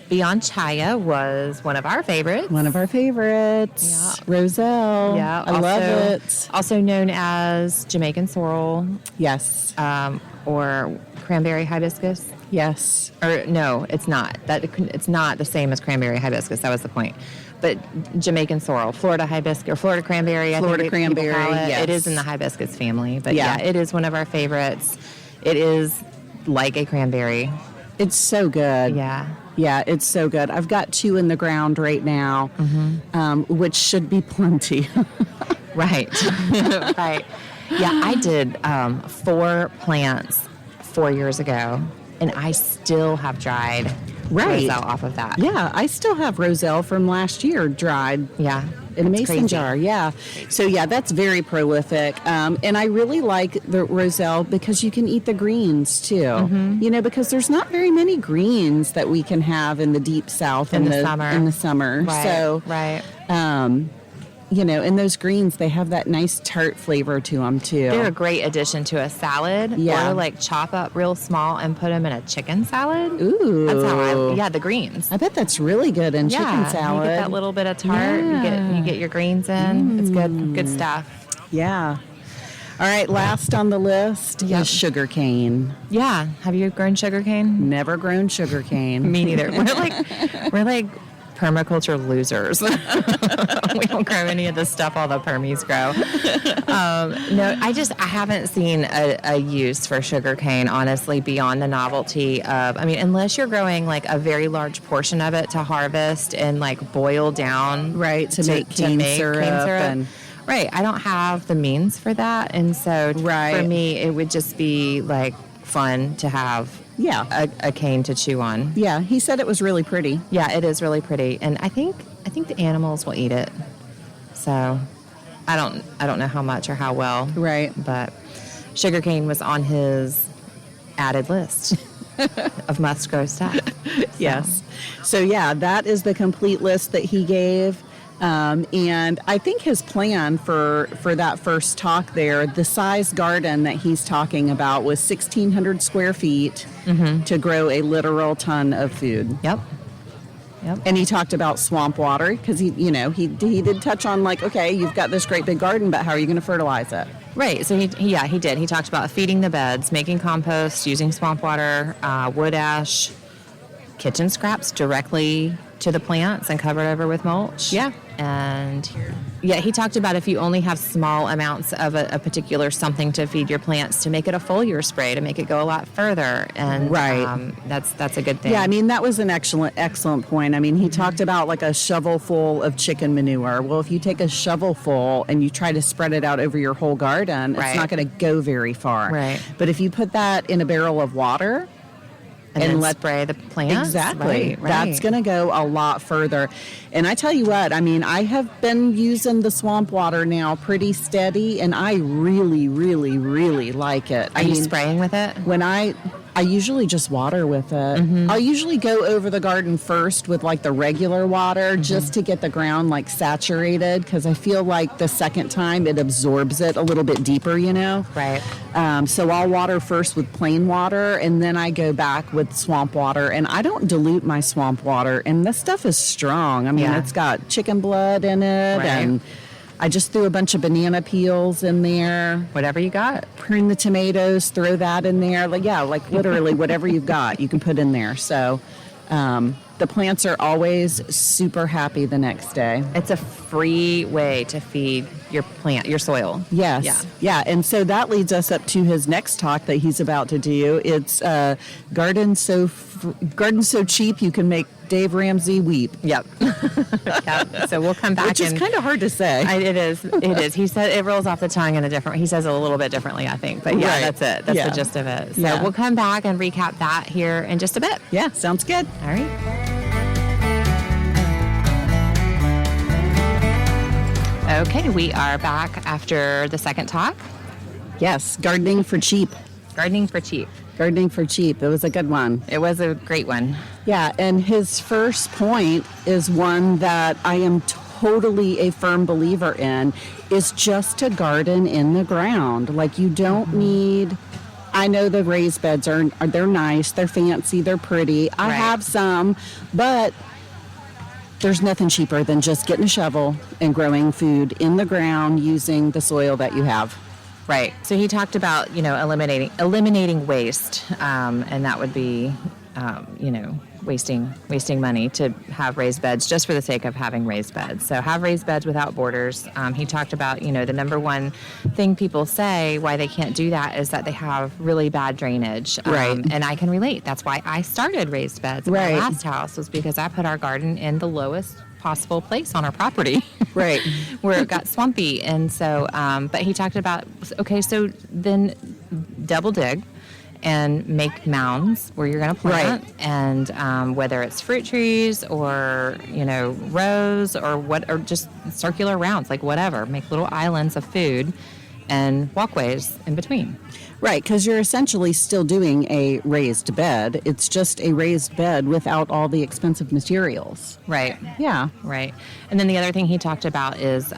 [SPEAKER 3] Beyond Chaya was one of our favorites.
[SPEAKER 1] One of our favorites.
[SPEAKER 3] Yeah.
[SPEAKER 1] Roselle.
[SPEAKER 3] Yeah.
[SPEAKER 1] I love it.
[SPEAKER 3] Also known as Jamaican sorrel.
[SPEAKER 1] Yes.
[SPEAKER 3] Or cranberry hibiscus.
[SPEAKER 1] Yes.
[SPEAKER 3] Or no, it's not. It's not the same as cranberry hibiscus. That was the point. But Jamaican sorrel, Florida hibiscus, or Florida cranberry.
[SPEAKER 1] Florida
[SPEAKER 3] people call
[SPEAKER 1] cranberry,
[SPEAKER 3] it.
[SPEAKER 1] yes.
[SPEAKER 3] It is in the hibiscus family. But
[SPEAKER 1] Yeah.
[SPEAKER 3] yeah, it is one of our favorites. It is like a cranberry.
[SPEAKER 1] It's so good.
[SPEAKER 3] Yeah.
[SPEAKER 1] Yeah, it's so good. I've got 2 in the ground right now, which should be plenty.
[SPEAKER 3] Right. Right. Yeah, I did 4 plants 4 years ago, and I still have dried Roselle off of that.
[SPEAKER 1] Yeah, I still have Roselle from last year dried.
[SPEAKER 3] Yeah.
[SPEAKER 1] In a
[SPEAKER 3] It's
[SPEAKER 1] mason
[SPEAKER 3] crazy.
[SPEAKER 1] jar, yeah. So, yeah, that's very prolific. And I really like the Roselle because you can eat the greens, too. Because there's not very many greens that we can have in the deep south
[SPEAKER 3] In the summer.
[SPEAKER 1] In the summer.
[SPEAKER 3] Right.
[SPEAKER 1] So,
[SPEAKER 3] right.
[SPEAKER 1] and those greens, they have that nice tart flavor to them too.
[SPEAKER 3] They're a great addition to a salad.
[SPEAKER 1] Yeah.
[SPEAKER 3] Or like chop up real small and put them in a chicken salad.
[SPEAKER 1] Ooh.
[SPEAKER 3] That's how the greens.
[SPEAKER 1] I bet that's really good in chicken salad.
[SPEAKER 3] You get that little bit of tart.
[SPEAKER 1] Yeah.
[SPEAKER 3] You get your greens in. It's good stuff.
[SPEAKER 1] Yeah. All right, last on the list is sugar cane.
[SPEAKER 3] Yeah. Have you grown sugar cane?
[SPEAKER 1] Never grown sugar cane.
[SPEAKER 3] Me neither. We're like permaculture losers. We don't grow any of the stuff all the permies grow. No, I haven't seen a use for sugarcane, honestly, beyond the novelty of, unless you're growing like a very large portion of it to harvest and like boil down.
[SPEAKER 1] Right, to make cane syrup. And
[SPEAKER 3] right, I don't have the means for that. And so for me, it would just be like fun to have a cane to chew on.
[SPEAKER 1] Yeah, he said it was really pretty.
[SPEAKER 3] Yeah, it is really pretty, and I think the animals will eat it. So, I don't know how much or how well.
[SPEAKER 1] Right.
[SPEAKER 3] But sugarcane was on his added list of must-grow stuff.
[SPEAKER 1] Yes. So that is the complete list that he gave. And I think his plan for that first talk there, the size garden that he's talking about was 1,600 square feet to grow a literal ton of food.
[SPEAKER 3] Yep.
[SPEAKER 1] And he talked about swamp water because he did touch on like, okay, you've got this great big garden, but how are you going to fertilize it?
[SPEAKER 3] Right. So he did. He talked about feeding the beds, making compost, using swamp water, wood ash, kitchen scraps directly to the plants and covered over with mulch.
[SPEAKER 1] Yeah.
[SPEAKER 3] And he talked about if you only have small amounts of a particular something to feed your plants, to make it a foliar spray, to make it go a lot further. And that's a good thing.
[SPEAKER 1] Yeah, that was an excellent point. He talked about like a shovel full of chicken manure. Well, if you take a shovel full and you try to spread it out over your whole garden, it's not going to go very far.
[SPEAKER 3] Right.
[SPEAKER 1] But if you put that in a barrel of water,
[SPEAKER 3] and let spray the plants.
[SPEAKER 1] Exactly.
[SPEAKER 3] Right.
[SPEAKER 1] That's going to go a lot further. And I tell you what, I have been using the swamp water now pretty steady, and I really, really, really like it.
[SPEAKER 3] Are you spraying with it?
[SPEAKER 1] When I usually just water with it. I'll usually go over the garden first with like the regular water just to get the ground like saturated, because I feel like the second time it absorbs it a little bit deeper,
[SPEAKER 3] Right.
[SPEAKER 1] So I'll water first with plain water, and then I go back with swamp water, and I don't dilute my swamp water, and this stuff is strong. It's got chicken blood in it, and I just threw a bunch of banana peels in there.
[SPEAKER 3] Whatever you got.
[SPEAKER 1] Prune the tomatoes, throw that in there. Like literally whatever you've got, you can put in there. So the plants are always super happy the next day.
[SPEAKER 3] It's a free way to feed your plant, your soil.
[SPEAKER 1] Yes. Yeah. And so that leads us up to his next talk that he's about to do. It's garden so cheap you can make Dave Ramsey weep.
[SPEAKER 3] Yep. So we'll come back.
[SPEAKER 1] Which is kind of hard to say.
[SPEAKER 3] It is. He said it rolls off the tongue in a different. He says it a little bit differently, I think. But that's it. That's the gist of it. So we'll come back and recap that here in just a bit.
[SPEAKER 1] Yeah, sounds good.
[SPEAKER 3] All right. Okay, we are back after the second talk.
[SPEAKER 1] Yes, gardening for cheap.
[SPEAKER 3] Gardening for cheap.
[SPEAKER 1] Gardening for cheap. It was a good one.
[SPEAKER 3] It was a great one.
[SPEAKER 1] Yeah, and his first point is one that I am totally a firm believer in, is just to garden in the ground. Like, you don't need... I know the raised beds they're nice, they're fancy, they're pretty. I have some, but there's nothing cheaper than just getting a shovel and growing food in the ground using the soil that you have.
[SPEAKER 3] Right. So he talked about, eliminating waste, and that would be, wasting money to have raised beds just for the sake of having raised beds. So have raised beds without borders. He talked about, the number one thing people say why they can't do that is that they have really bad drainage.
[SPEAKER 1] Right.
[SPEAKER 3] And I can relate. That's why I started raised beds in my last house, was because I put our garden in the lowest possible place on our property.
[SPEAKER 1] Right.
[SPEAKER 3] Where it got swampy. And so, but he talked about, okay, so then double dig and make mounds where you're going to plant.
[SPEAKER 1] Right.
[SPEAKER 3] And whether it's fruit trees or, rows or just circular rounds, like whatever, make little islands of food and walkways in between.
[SPEAKER 1] Right, because you're essentially still doing a raised bed. It's just a raised bed without all the expensive materials.
[SPEAKER 3] Right.
[SPEAKER 1] Yeah.
[SPEAKER 3] Right. And then the other thing he talked about is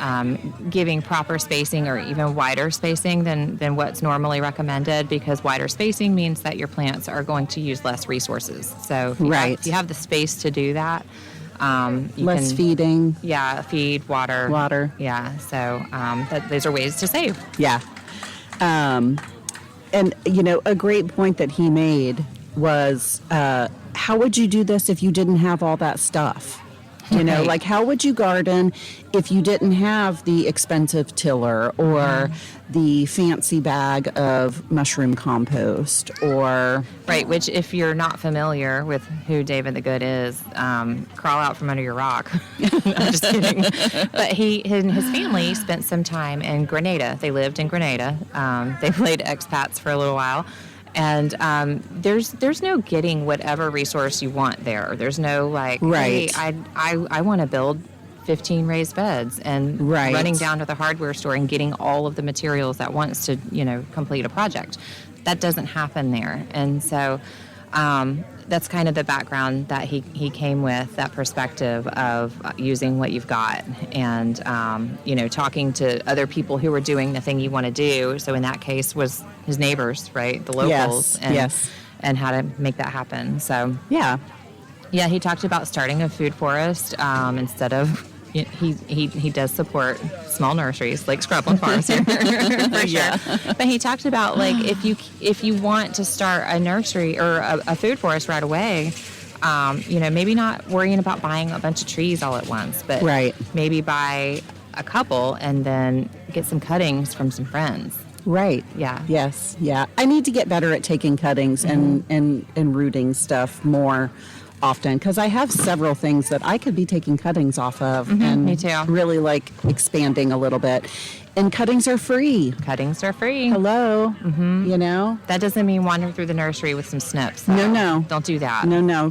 [SPEAKER 3] giving proper spacing or even wider spacing than what's normally recommended, because wider spacing means that your plants are going to use less resources. So if you have the space to do that,
[SPEAKER 1] less feeding.
[SPEAKER 3] Yeah, feed, water.
[SPEAKER 1] Water.
[SPEAKER 3] Yeah, so those are ways to save.
[SPEAKER 1] Yeah. And, a great point that he made was, how would you do this if you didn't have all that stuff?
[SPEAKER 3] Right.
[SPEAKER 1] Like how would you garden if you didn't have the expensive tiller or the fancy bag of mushroom compost or...
[SPEAKER 3] Right, which if you're not familiar with who David the Good is, crawl out from under your rock. I'm just kidding. But his family spent some time in Grenada. They lived in Grenada. They played expats for a little while. And there's no getting whatever resource you want there. There's no hey, I want to build 15 raised beds and running down to the hardware store and getting all of the materials at once to complete a project. That doesn't happen there. And so that's kind of the background that he came with, that perspective of using what you've got and talking to other people who are doing the thing you want to do. So in that case was his neighbors, right, the locals, and how to make that happen. So yeah, he talked about starting a food forest instead of. He does support small nurseries like Scrubland Farmz here, for sure. But he talked about if you want to start a nursery or a food forest right away, maybe not worrying about buying a bunch of trees all at once, but maybe buy a couple and then get some cuttings from some friends.
[SPEAKER 1] Right.
[SPEAKER 3] Yeah.
[SPEAKER 1] Yes. Yeah. I need to get better at taking cuttings and rooting stuff more often, because I have several things that I could be taking cuttings off of and
[SPEAKER 3] me too.
[SPEAKER 1] Really expanding a little bit. And cuttings are free.
[SPEAKER 3] Cuttings are free.
[SPEAKER 1] Hello.
[SPEAKER 3] That doesn't mean wander through the nursery with some snips. So
[SPEAKER 1] No.
[SPEAKER 3] Don't do that.
[SPEAKER 1] No.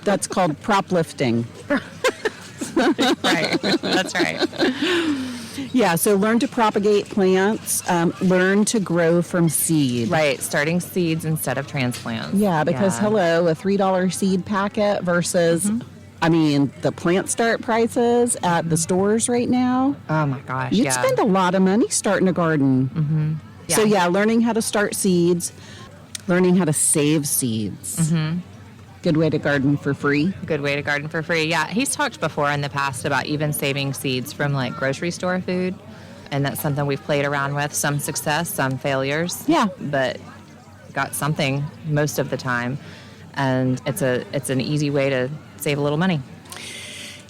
[SPEAKER 1] That's called prop lifting.
[SPEAKER 3] Right. That's right.
[SPEAKER 1] Yeah, so learn to propagate plants, learn to grow from seed.
[SPEAKER 3] Right, starting seeds instead of transplants.
[SPEAKER 1] Yeah, because a $3 seed packet versus, the plant start prices at the stores right now.
[SPEAKER 3] Oh my gosh,
[SPEAKER 1] You'd spend a lot of money starting a garden.
[SPEAKER 3] Mm-hmm. Yeah.
[SPEAKER 1] So learning how to start seeds, learning how to save seeds. Mm-hmm. Good way to garden for free.
[SPEAKER 3] Good way to garden for free. Yeah, he's talked before in the past about even saving seeds from grocery store food, and that's something we've played around with. Some success, some failures.
[SPEAKER 1] Yeah,
[SPEAKER 3] but got something most of the time, and it's an easy way to save a little money.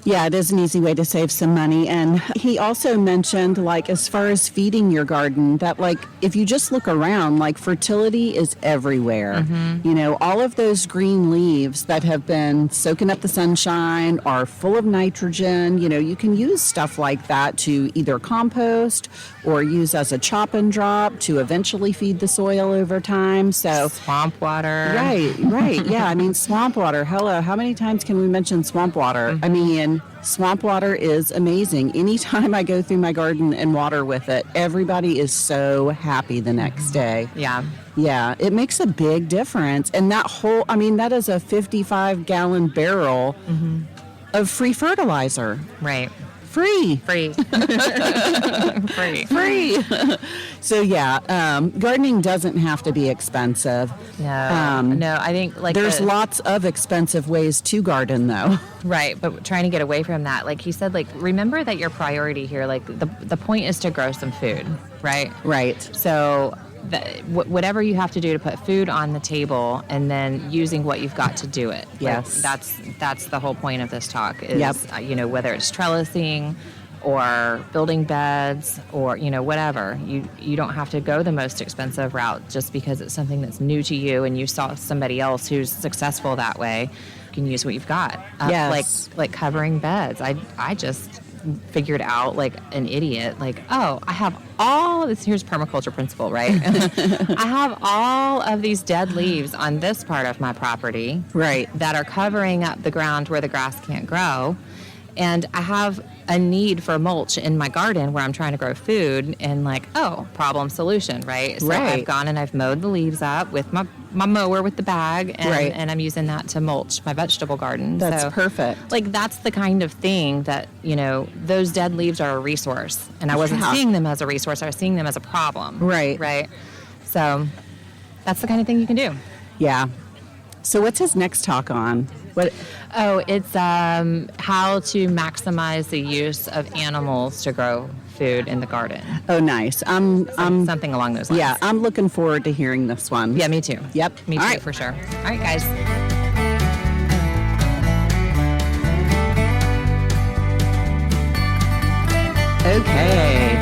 [SPEAKER 1] Yeah, it is an easy way to save some money. And he also mentioned, as far as feeding your garden, that, if you just look around, fertility is everywhere. Mm-hmm. All of those green leaves that have been soaking up the sunshine are full of nitrogen. You can use stuff like that to either compost or use as a chop and drop to eventually feed the soil over time. So
[SPEAKER 3] swamp water.
[SPEAKER 1] Right. Yeah, swamp water. Hello, how many times can we mention swamp water? Mm-hmm. Swamp water is amazing. Anytime I go through my garden and water with it, everybody is so happy the next day.
[SPEAKER 3] Yeah.
[SPEAKER 1] Yeah, it makes a big difference. And that that is a 55-gallon barrel of free fertilizer.
[SPEAKER 3] Right.
[SPEAKER 1] Free. So gardening doesn't have to be expensive.
[SPEAKER 3] No, I think
[SPEAKER 1] there's lots of expensive ways to garden though.
[SPEAKER 3] Right, but trying to get away from that, he said, remember that your priority here, the point is to grow some food, right?
[SPEAKER 1] Right.
[SPEAKER 3] So whatever you have to do to put food on the table, and then using what you've got to do it.
[SPEAKER 1] Yes.
[SPEAKER 3] That's the whole point of this talk is, whether it's trellising or building beds or, whatever. You don't have to go the most expensive route just because it's something that's new to you and you saw somebody else who's successful that way. You can use what you've got.
[SPEAKER 1] Yes.
[SPEAKER 3] Like covering beds. I just figured out an idiot, I have all this, here's permaculture principle, right? I have all of these dead leaves on this part of my property,
[SPEAKER 1] right,
[SPEAKER 3] that are covering up the ground where the grass can't grow. And I have a need for mulch in my garden where I'm trying to grow food, and like, oh, problem solution, right? So I've gone and I've mowed the leaves up with my mower with the bag, and I'm using that to mulch my vegetable garden.
[SPEAKER 1] That's perfect.
[SPEAKER 3] Like, that's the kind of thing that, those dead leaves are a resource. And I wasn't seeing them as a resource. I was seeing them as a problem.
[SPEAKER 1] Right.
[SPEAKER 3] Right. So that's the kind of thing you can do.
[SPEAKER 1] Yeah. So what's his next talk on? What?
[SPEAKER 3] Oh, it's how to maximize the use of animals to grow food in the garden.
[SPEAKER 1] Oh, nice.
[SPEAKER 3] Something along those lines.
[SPEAKER 1] Yeah, I'm looking forward to hearing this one.
[SPEAKER 3] Yeah, me too.
[SPEAKER 1] Yep.
[SPEAKER 3] Me too,
[SPEAKER 1] All right.
[SPEAKER 3] for sure. All right, guys.
[SPEAKER 1] Okay.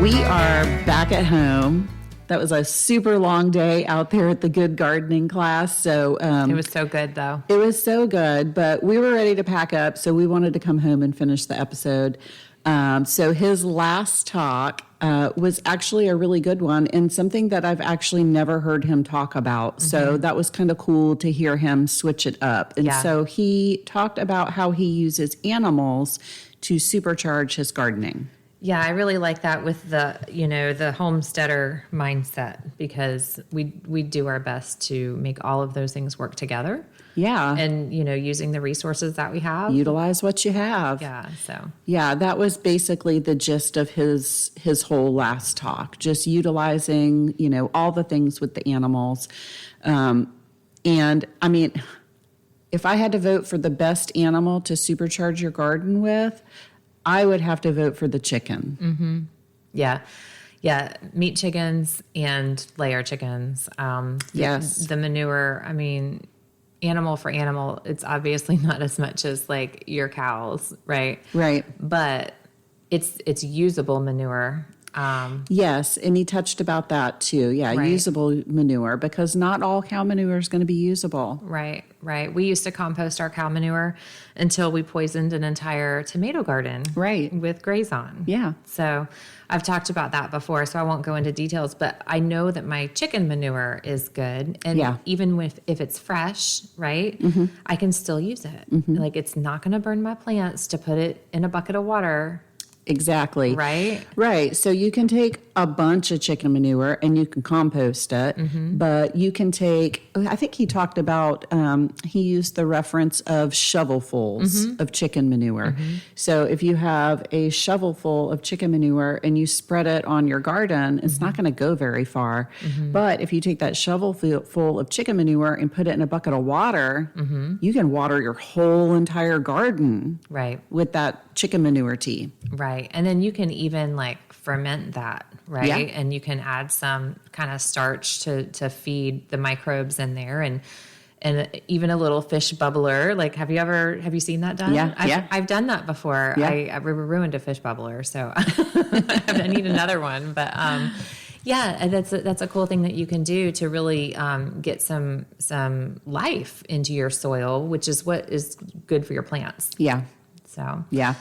[SPEAKER 1] We are back at home. That was a super long day out there at the Good Gardening class. So
[SPEAKER 3] it was so good, though.
[SPEAKER 1] It was so good, but we were ready to pack up, so we wanted to come home and finish the episode. So his last talk was actually a really good one, and something that I've actually never heard him talk about. Mm-hmm. So that was kind of cool to hear him switch it up. And so he talked about how he uses animals to supercharge his gardening.
[SPEAKER 2] Yeah, I really like that with the homesteader mindset, because we do our best to make all of those things work together.
[SPEAKER 1] Yeah.
[SPEAKER 2] And, using the resources that we have.
[SPEAKER 1] Utilize what you have.
[SPEAKER 2] Yeah, so.
[SPEAKER 1] Yeah, that was basically the gist of his whole last talk, just utilizing, all the things with the animals. And I mean, if I had to vote for the best animal to supercharge your garden with, I would have to vote for the chicken.
[SPEAKER 2] Mm-hmm. Yeah. Yeah. Meat chickens and layer chickens.
[SPEAKER 1] Yes.
[SPEAKER 2] The manure, I mean, animal for animal, it's obviously not as much as like your cows, right?
[SPEAKER 1] Right.
[SPEAKER 2] But it's usable manure.
[SPEAKER 1] Yes, and he touched about that too. Yeah,
[SPEAKER 2] right.
[SPEAKER 1] Usable manure, because not all cow manure is going to be usable.
[SPEAKER 2] Right, right. We used to compost our cow manure until we poisoned an entire tomato garden.
[SPEAKER 1] Right.
[SPEAKER 2] With grazon.
[SPEAKER 1] Yeah.
[SPEAKER 2] So I've talked about that before, so I won't go into details, but I know that my chicken manure is good. And even if it's fresh, right,
[SPEAKER 1] mm-hmm.
[SPEAKER 2] I can still use it. Mm-hmm. Like, it's not going to burn my plants to put it in a bucket of water.
[SPEAKER 1] Exactly.
[SPEAKER 2] Right?
[SPEAKER 1] Right. So you can take a bunch of chicken manure and you can compost it, mm-hmm. but you can take, I think he talked about, he used the reference of shovelfuls mm-hmm. of chicken manure. Mm-hmm. So if you have a shovelful of chicken manure and you spread it on your garden, it's mm-hmm. not going to go very far. Mm-hmm. But if you take that shovelful of chicken manure and put it in a bucket of water, mm-hmm. you can water your whole entire garden.
[SPEAKER 2] Right.
[SPEAKER 1] With that chicken manure tea.
[SPEAKER 2] Right. And then you can even like ferment that, right?
[SPEAKER 1] Yeah.
[SPEAKER 2] And you can add some kind of starch to feed the microbes in there, and even a little fish bubbler. Like, have you seen that done?
[SPEAKER 1] Yeah.
[SPEAKER 2] I've done that before.
[SPEAKER 1] Yeah.
[SPEAKER 2] I ruined a fish bubbler, so I need another one. But yeah, that's a cool thing that you can do to really get some life into your soil, which is what is good for your plants.
[SPEAKER 1] Yeah.
[SPEAKER 2] So
[SPEAKER 1] yeah,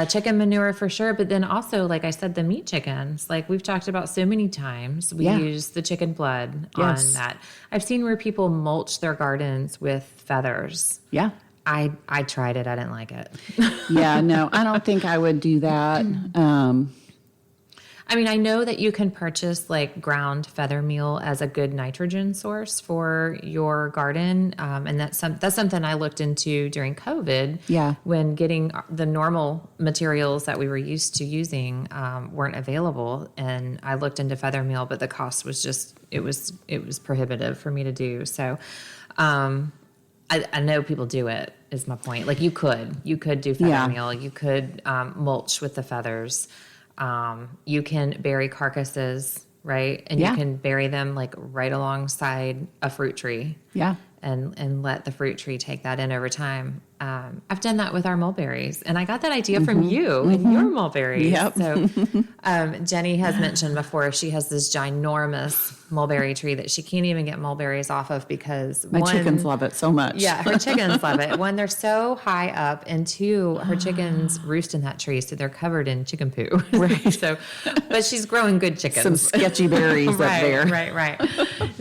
[SPEAKER 2] chicken manure for sure. But then also, like I said, the meat chickens, like we've talked about so many times, we use the chicken blood on that. I've seen where people mulch their gardens with feathers.
[SPEAKER 1] Yeah.
[SPEAKER 2] I tried it. I didn't like it.
[SPEAKER 1] Yeah, no, I don't think I would do that.
[SPEAKER 2] I mean, I know that you can purchase like ground feather meal as a good nitrogen source for your garden. And that's something I looked into during COVID.
[SPEAKER 1] Yeah.
[SPEAKER 2] When getting the normal materials that we were used to using weren't available. And I looked into feather meal, but the cost was just, it was prohibitive for me to do. So, I know people do it, is my point. Like you could do feather meal. You could mulch with the feathers. You can bury carcasses, right? And you can bury them like right alongside a fruit tree. Yeah. And let the fruit tree take that in over time. I've done that with our mulberries, and I got that idea from you and your mulberries.
[SPEAKER 1] Yep.
[SPEAKER 2] So Jenny has mentioned before, she has this ginormous mulberry tree that she can't even get mulberries off of because
[SPEAKER 1] my chickens love it so much.
[SPEAKER 2] Yeah, her chickens love it. One, they're so high up, and two, her chickens roost in that tree, so they're covered in chicken poo. Right. So, but she's growing good chickens.
[SPEAKER 1] Some sketchy berries up there.
[SPEAKER 2] Right.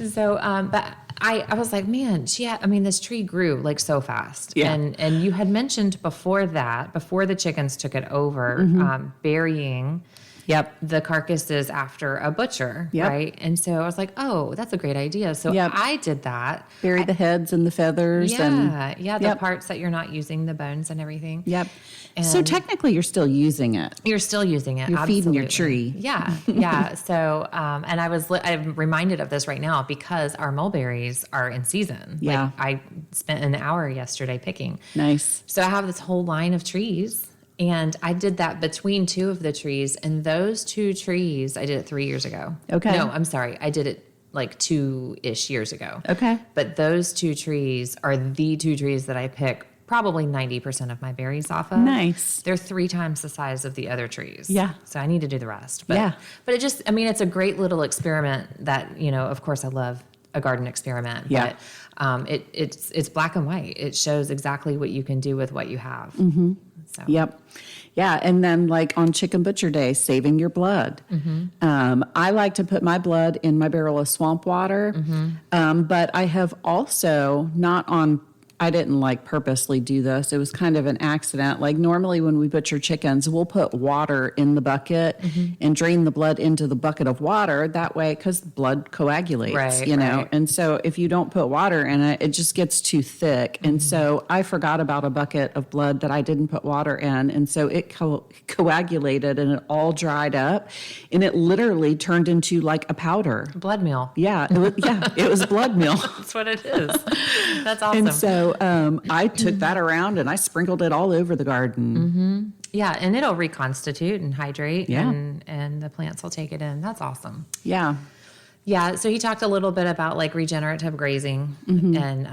[SPEAKER 2] So, but I was like, man, this tree grew like so fast.
[SPEAKER 1] Yeah.
[SPEAKER 2] And you had mentioned before the chickens took it over, burying the carcasses after a butcher, right? And so I was like, oh, that's a great idea. So I did that.
[SPEAKER 1] Bury the heads and the feathers.
[SPEAKER 2] The parts that you're not using, the bones and everything.
[SPEAKER 1] Yep.
[SPEAKER 2] And
[SPEAKER 1] so technically you're still using it.
[SPEAKER 2] You're still using it.
[SPEAKER 1] You're
[SPEAKER 2] absolutely.
[SPEAKER 1] feeding your tree.
[SPEAKER 2] Yeah. So, and I'm reminded of this right now because our mulberries are in season.
[SPEAKER 1] Yeah.
[SPEAKER 2] Like I spent an hour yesterday picking.
[SPEAKER 1] Nice.
[SPEAKER 2] So I have this whole line of trees. And I did that between two of the trees. And those two trees, I did it 3 years ago.
[SPEAKER 1] Okay.
[SPEAKER 2] No, I'm sorry. I did it like 2-ish years ago.
[SPEAKER 1] Okay.
[SPEAKER 2] But those two trees are the two trees that I pick probably 90% of my berries off of.
[SPEAKER 1] Nice.
[SPEAKER 2] They're 3 times the size of the other trees.
[SPEAKER 1] Yeah.
[SPEAKER 2] So I need to do the rest. But, but it just, it's a great little experiment that, of course I love a garden experiment.
[SPEAKER 1] Yeah.
[SPEAKER 2] But it's black and white. It shows exactly what you can do with what you have.
[SPEAKER 1] Mm-hmm.
[SPEAKER 2] So.
[SPEAKER 1] Yep. Yeah. And then like on Chicken Butcher Day, saving your blood. I like to put my blood in my barrel of swamp water. But I have also I didn't like purposely do this. It was kind of an accident. Like normally when we butcher chickens, we'll put water in the bucket and drain the blood into the bucket of water. That way, because blood coagulates,
[SPEAKER 2] right.
[SPEAKER 1] And so if you don't put water in it, it just gets too thick. And so I forgot about a bucket of blood that I didn't put water in. And so it coagulated and it all dried up. And it literally turned into like a powder.
[SPEAKER 2] Blood meal.
[SPEAKER 1] Yeah. It was blood meal.
[SPEAKER 2] That's what it is. That's awesome.
[SPEAKER 1] And so I took that around and I sprinkled it all over the garden.
[SPEAKER 2] Yeah, and it'll reconstitute and hydrate,
[SPEAKER 1] Yeah.
[SPEAKER 2] and the plants will take it in. That's awesome.
[SPEAKER 1] Yeah.
[SPEAKER 2] Yeah, so he talked a little bit about like regenerative grazing, and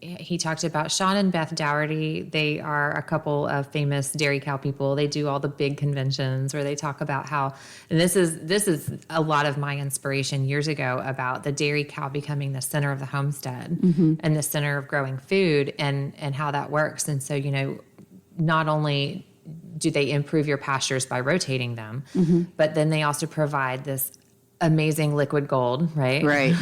[SPEAKER 2] he talked about Sean and Beth Dougherty. They are a couple of famous dairy cow people. They do all the big conventions where they talk about how, and this is a lot of my inspiration years ago about the dairy cow becoming the center of the homestead and the center of growing food and how that works. And so not only do they improve your pastures by rotating them, but then they also provide this amazing liquid gold, right?
[SPEAKER 1] Right.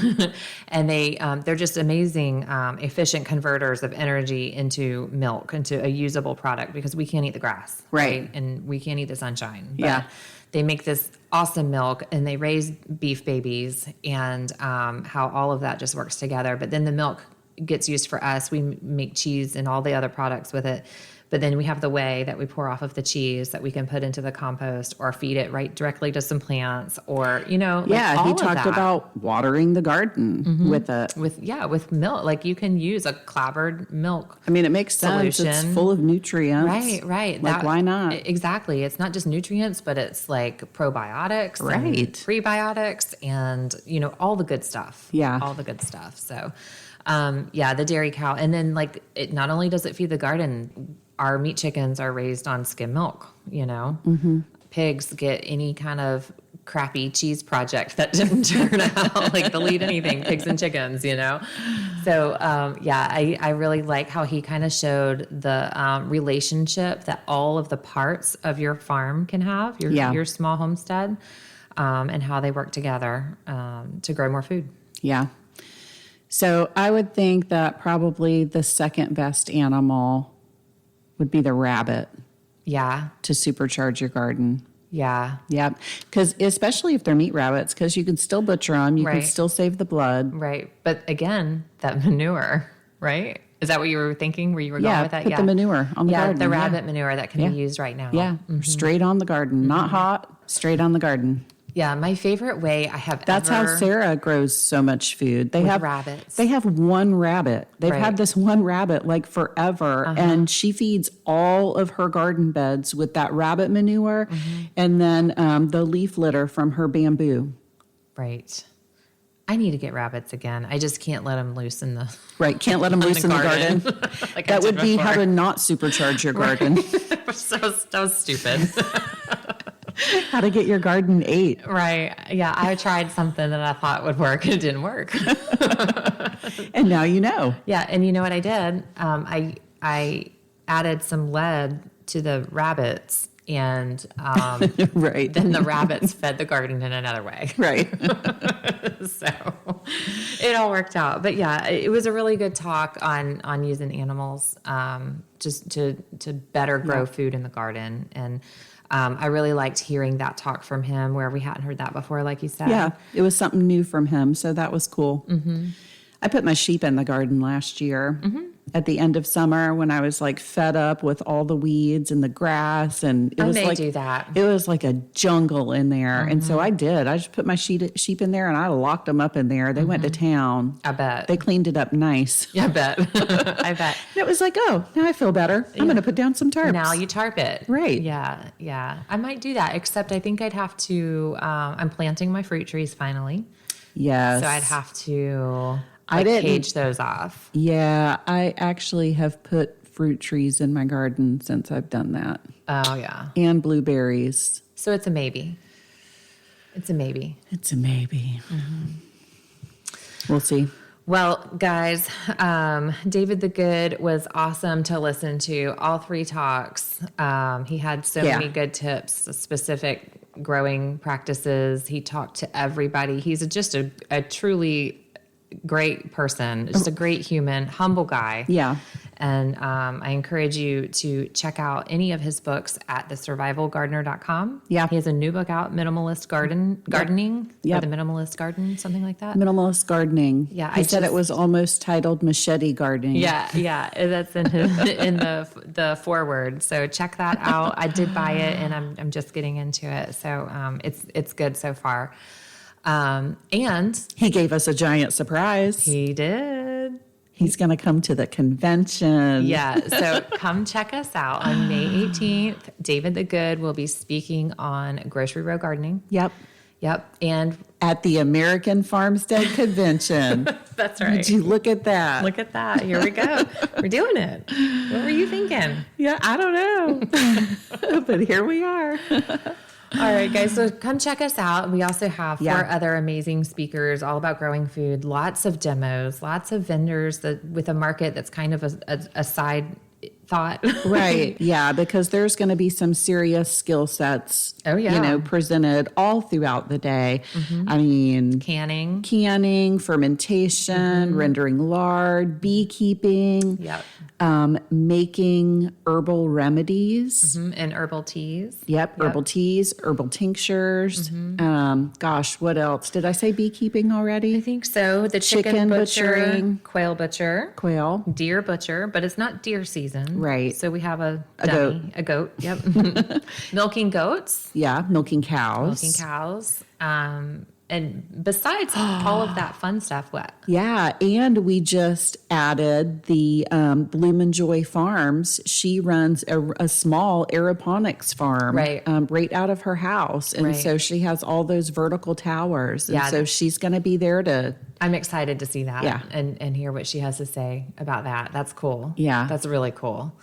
[SPEAKER 2] And they're just amazing, efficient converters of energy into milk, into a usable product, because we can't eat the grass,
[SPEAKER 1] right?
[SPEAKER 2] And we can't eat the sunshine. But
[SPEAKER 1] yeah.
[SPEAKER 2] They make this awesome milk, and they raise beef babies, and how all of that just works together. But then the milk gets used for us. We make cheese and all the other products with it. But then we have the whey that we pour off of the cheese that we can put into the compost or feed it right directly to some plants, or,
[SPEAKER 1] he talked about watering the garden with it.
[SPEAKER 2] With milk. Like you can use a clabbered milk.
[SPEAKER 1] It makes sense. It's full of nutrients.
[SPEAKER 2] Right.
[SPEAKER 1] Like why not?
[SPEAKER 2] Exactly. It's not just nutrients, but it's like probiotics, and prebiotics, and all the good stuff.
[SPEAKER 1] Yeah.
[SPEAKER 2] All the good stuff. So, the dairy cow, and then not only does it feed the garden. Our meat chickens are raised on skim milk, Pigs get any kind of crappy cheese project that didn't turn out. Like they'll eat anything, pigs and chickens, So, I really like how he kind of showed the relationship that all of the parts of your farm can have, your small homestead, and how they work together to grow more food.
[SPEAKER 1] Yeah. So I would think that probably the second best animal would be the rabbit.
[SPEAKER 2] Yeah.
[SPEAKER 1] To supercharge your garden.
[SPEAKER 2] Yeah.
[SPEAKER 1] Yep. Because especially if they're meat rabbits, because you can still butcher them, you can still save the blood.
[SPEAKER 2] Right. But again, that manure, right? Is that what you were thinking, where you were going with that?
[SPEAKER 1] Put the manure on the garden.
[SPEAKER 2] The rabbit manure that can be used right now.
[SPEAKER 1] Yeah. Straight on the garden. Not hot, straight on the garden.
[SPEAKER 2] Yeah, my favorite way I have
[SPEAKER 1] That's how Sarah grows so much food. They have
[SPEAKER 2] rabbits.
[SPEAKER 1] They have one rabbit. They've had this one rabbit like forever, and she feeds all of her garden beds with that rabbit manure, and then the leaf litter from her bamboo.
[SPEAKER 2] Right. I need to get rabbits again. I just can't let them loose in the
[SPEAKER 1] Can't let them loose in the garden. That would be how to not supercharge your garden.
[SPEAKER 2] That was stupid.
[SPEAKER 1] How to get your garden ate.
[SPEAKER 2] Right. Yeah. I tried something that I thought would work. It didn't work.
[SPEAKER 1] And now you know.
[SPEAKER 2] Yeah. And you know what I did? I added some lead to the rabbits And
[SPEAKER 1] right.
[SPEAKER 2] then the rabbits fed the garden in another way.
[SPEAKER 1] Right.
[SPEAKER 2] So it all worked out. But yeah, it was a really good talk on using animals just to better grow food in the garden. And I really liked hearing that talk from him where we hadn't heard that before, like you said.
[SPEAKER 1] Yeah, it was something new from him, so that was cool. Mm-hmm. I put my sheep in the garden last year at the end of summer when I was like fed up with all the weeds and the grass, and it was like
[SPEAKER 2] do that.
[SPEAKER 1] It was like a jungle in there, and so I did. I just put my sheep in there and I locked them up in there. They went to town.
[SPEAKER 2] I bet
[SPEAKER 1] they cleaned it up nice.
[SPEAKER 2] I bet. I bet.
[SPEAKER 1] And it was like, oh, now I feel better. I'm going to put down some tarps.
[SPEAKER 2] Now you tarp it.
[SPEAKER 1] Right.
[SPEAKER 2] Yeah. I might do that, except I think I'd have to. I'm planting my fruit trees finally.
[SPEAKER 1] Yes.
[SPEAKER 2] So I'd have to. I didn't cage those off.
[SPEAKER 1] Yeah, I actually have put fruit trees in my garden since I've done that.
[SPEAKER 2] Oh, yeah.
[SPEAKER 1] And blueberries.
[SPEAKER 2] So it's a maybe. It's a maybe.
[SPEAKER 1] It's a maybe. We'll see.
[SPEAKER 2] Well, guys, David the Good was awesome to listen to. All 3 talks. He had so many good tips, specific growing practices. He talked to everybody. He's just a truly great person, just a great human, humble guy.
[SPEAKER 1] Yeah.
[SPEAKER 2] And I encourage you to check out any of his books at thesurvivalgardener.com.
[SPEAKER 1] Yeah.
[SPEAKER 2] He has a new book out, Minimalist Gardening, or The Minimalist Garden, something like that.
[SPEAKER 1] Minimalist Gardening.
[SPEAKER 2] Yeah.
[SPEAKER 1] He said it was almost titled Machete Gardening.
[SPEAKER 2] Yeah. That's in the foreword. So check that out. I did buy it and I'm just getting into it. So it's good so far. And
[SPEAKER 1] he gave us a giant surprise.
[SPEAKER 2] He did.
[SPEAKER 1] He's going to come to the convention.
[SPEAKER 2] Yeah. So come check us out on May 18th. David the Good will be speaking on grocery row gardening.
[SPEAKER 1] Yep.
[SPEAKER 2] And
[SPEAKER 1] at the American Farmstead Convention.
[SPEAKER 2] That's right.
[SPEAKER 1] Would you look at that?
[SPEAKER 2] Look at that. Here we go. We're doing it. What were you thinking?
[SPEAKER 1] Yeah, I don't know. But here we are.
[SPEAKER 2] All right, guys, so come check us out. We also have 4 other amazing speakers all about growing food, lots of demos, lots of vendors with a market that's kind of a side thought.
[SPEAKER 1] Right. Yeah, because there's going to be some serious skill sets, presented all throughout the day. Mm-hmm. I mean, canning, fermentation, rendering lard, beekeeping, making herbal remedies.
[SPEAKER 2] And herbal teas.
[SPEAKER 1] Herbal teas, herbal tinctures. What else? Did I say beekeeping already?
[SPEAKER 2] I think so. The chicken butchering, quail butcher, deer butcher, but it's not deer season.
[SPEAKER 1] Right.
[SPEAKER 2] So we have a goat. Yep. Milking goats.
[SPEAKER 1] Yeah. Milking cows.
[SPEAKER 2] And besides all of that fun stuff, what? Yeah.
[SPEAKER 1] And we just added the Bloom and Joy Farms. She runs a small aeroponics farm right out of her house. And so she has all those vertical towers. And so she's going to be there I'm
[SPEAKER 2] excited to see that and hear what she has to say about that. That's cool.
[SPEAKER 1] Yeah.
[SPEAKER 2] That's really cool.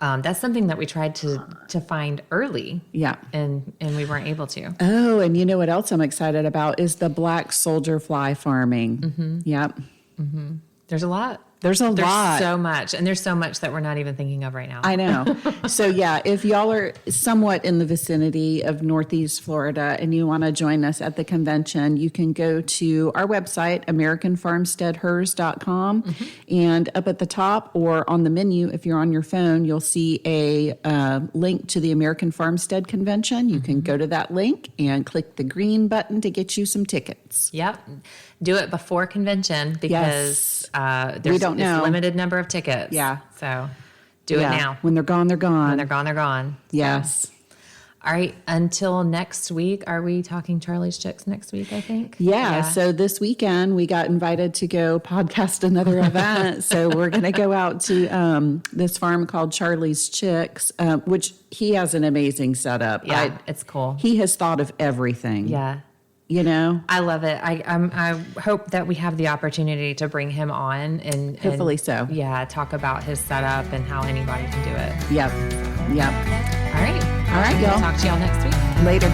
[SPEAKER 2] That's something that we tried to find early. Yeah. And we weren't able to.
[SPEAKER 1] Oh, and you know what else I'm excited about is the black soldier fly farming. Mm-hmm. Yep.
[SPEAKER 2] Mm-hmm. There's a lot.
[SPEAKER 1] There's so
[SPEAKER 2] much. And there's so much that we're not even thinking of right now.
[SPEAKER 1] I know. So yeah, if y'all are somewhat in the vicinity of Northeast Florida and you want to join us at the convention, you can go to our website, AmericanFarmsteadHers.com. Mm-hmm. And up at the top or on the menu, if you're on your phone, you'll see a link to the American Farmstead Convention. You can go to that link and click the green button to get you some tickets.
[SPEAKER 2] Yep. Do it before convention because there's a limited number of tickets.
[SPEAKER 1] Yeah.
[SPEAKER 2] So do it now.
[SPEAKER 1] When they're gone, they're gone.
[SPEAKER 2] When they're gone, they're gone.
[SPEAKER 1] Yes.
[SPEAKER 2] So. All right. Until next week, are we talking Charlie's Chicks next week, I think?
[SPEAKER 1] Yeah. So this weekend, we got invited to go podcast another event. So we're going to go out to this farm called Charlie's Chicks, which he has an amazing setup.
[SPEAKER 2] Yeah, it's cool.
[SPEAKER 1] He has thought of everything.
[SPEAKER 2] Yeah.
[SPEAKER 1] You know,
[SPEAKER 2] I love it. I hope that we have the opportunity to bring him on and
[SPEAKER 1] hopefully so.
[SPEAKER 2] Yeah, talk about his setup and how anybody can do it.
[SPEAKER 1] Yep.
[SPEAKER 2] All right,
[SPEAKER 1] y'all.
[SPEAKER 2] Talk to y'all next week.
[SPEAKER 1] Later.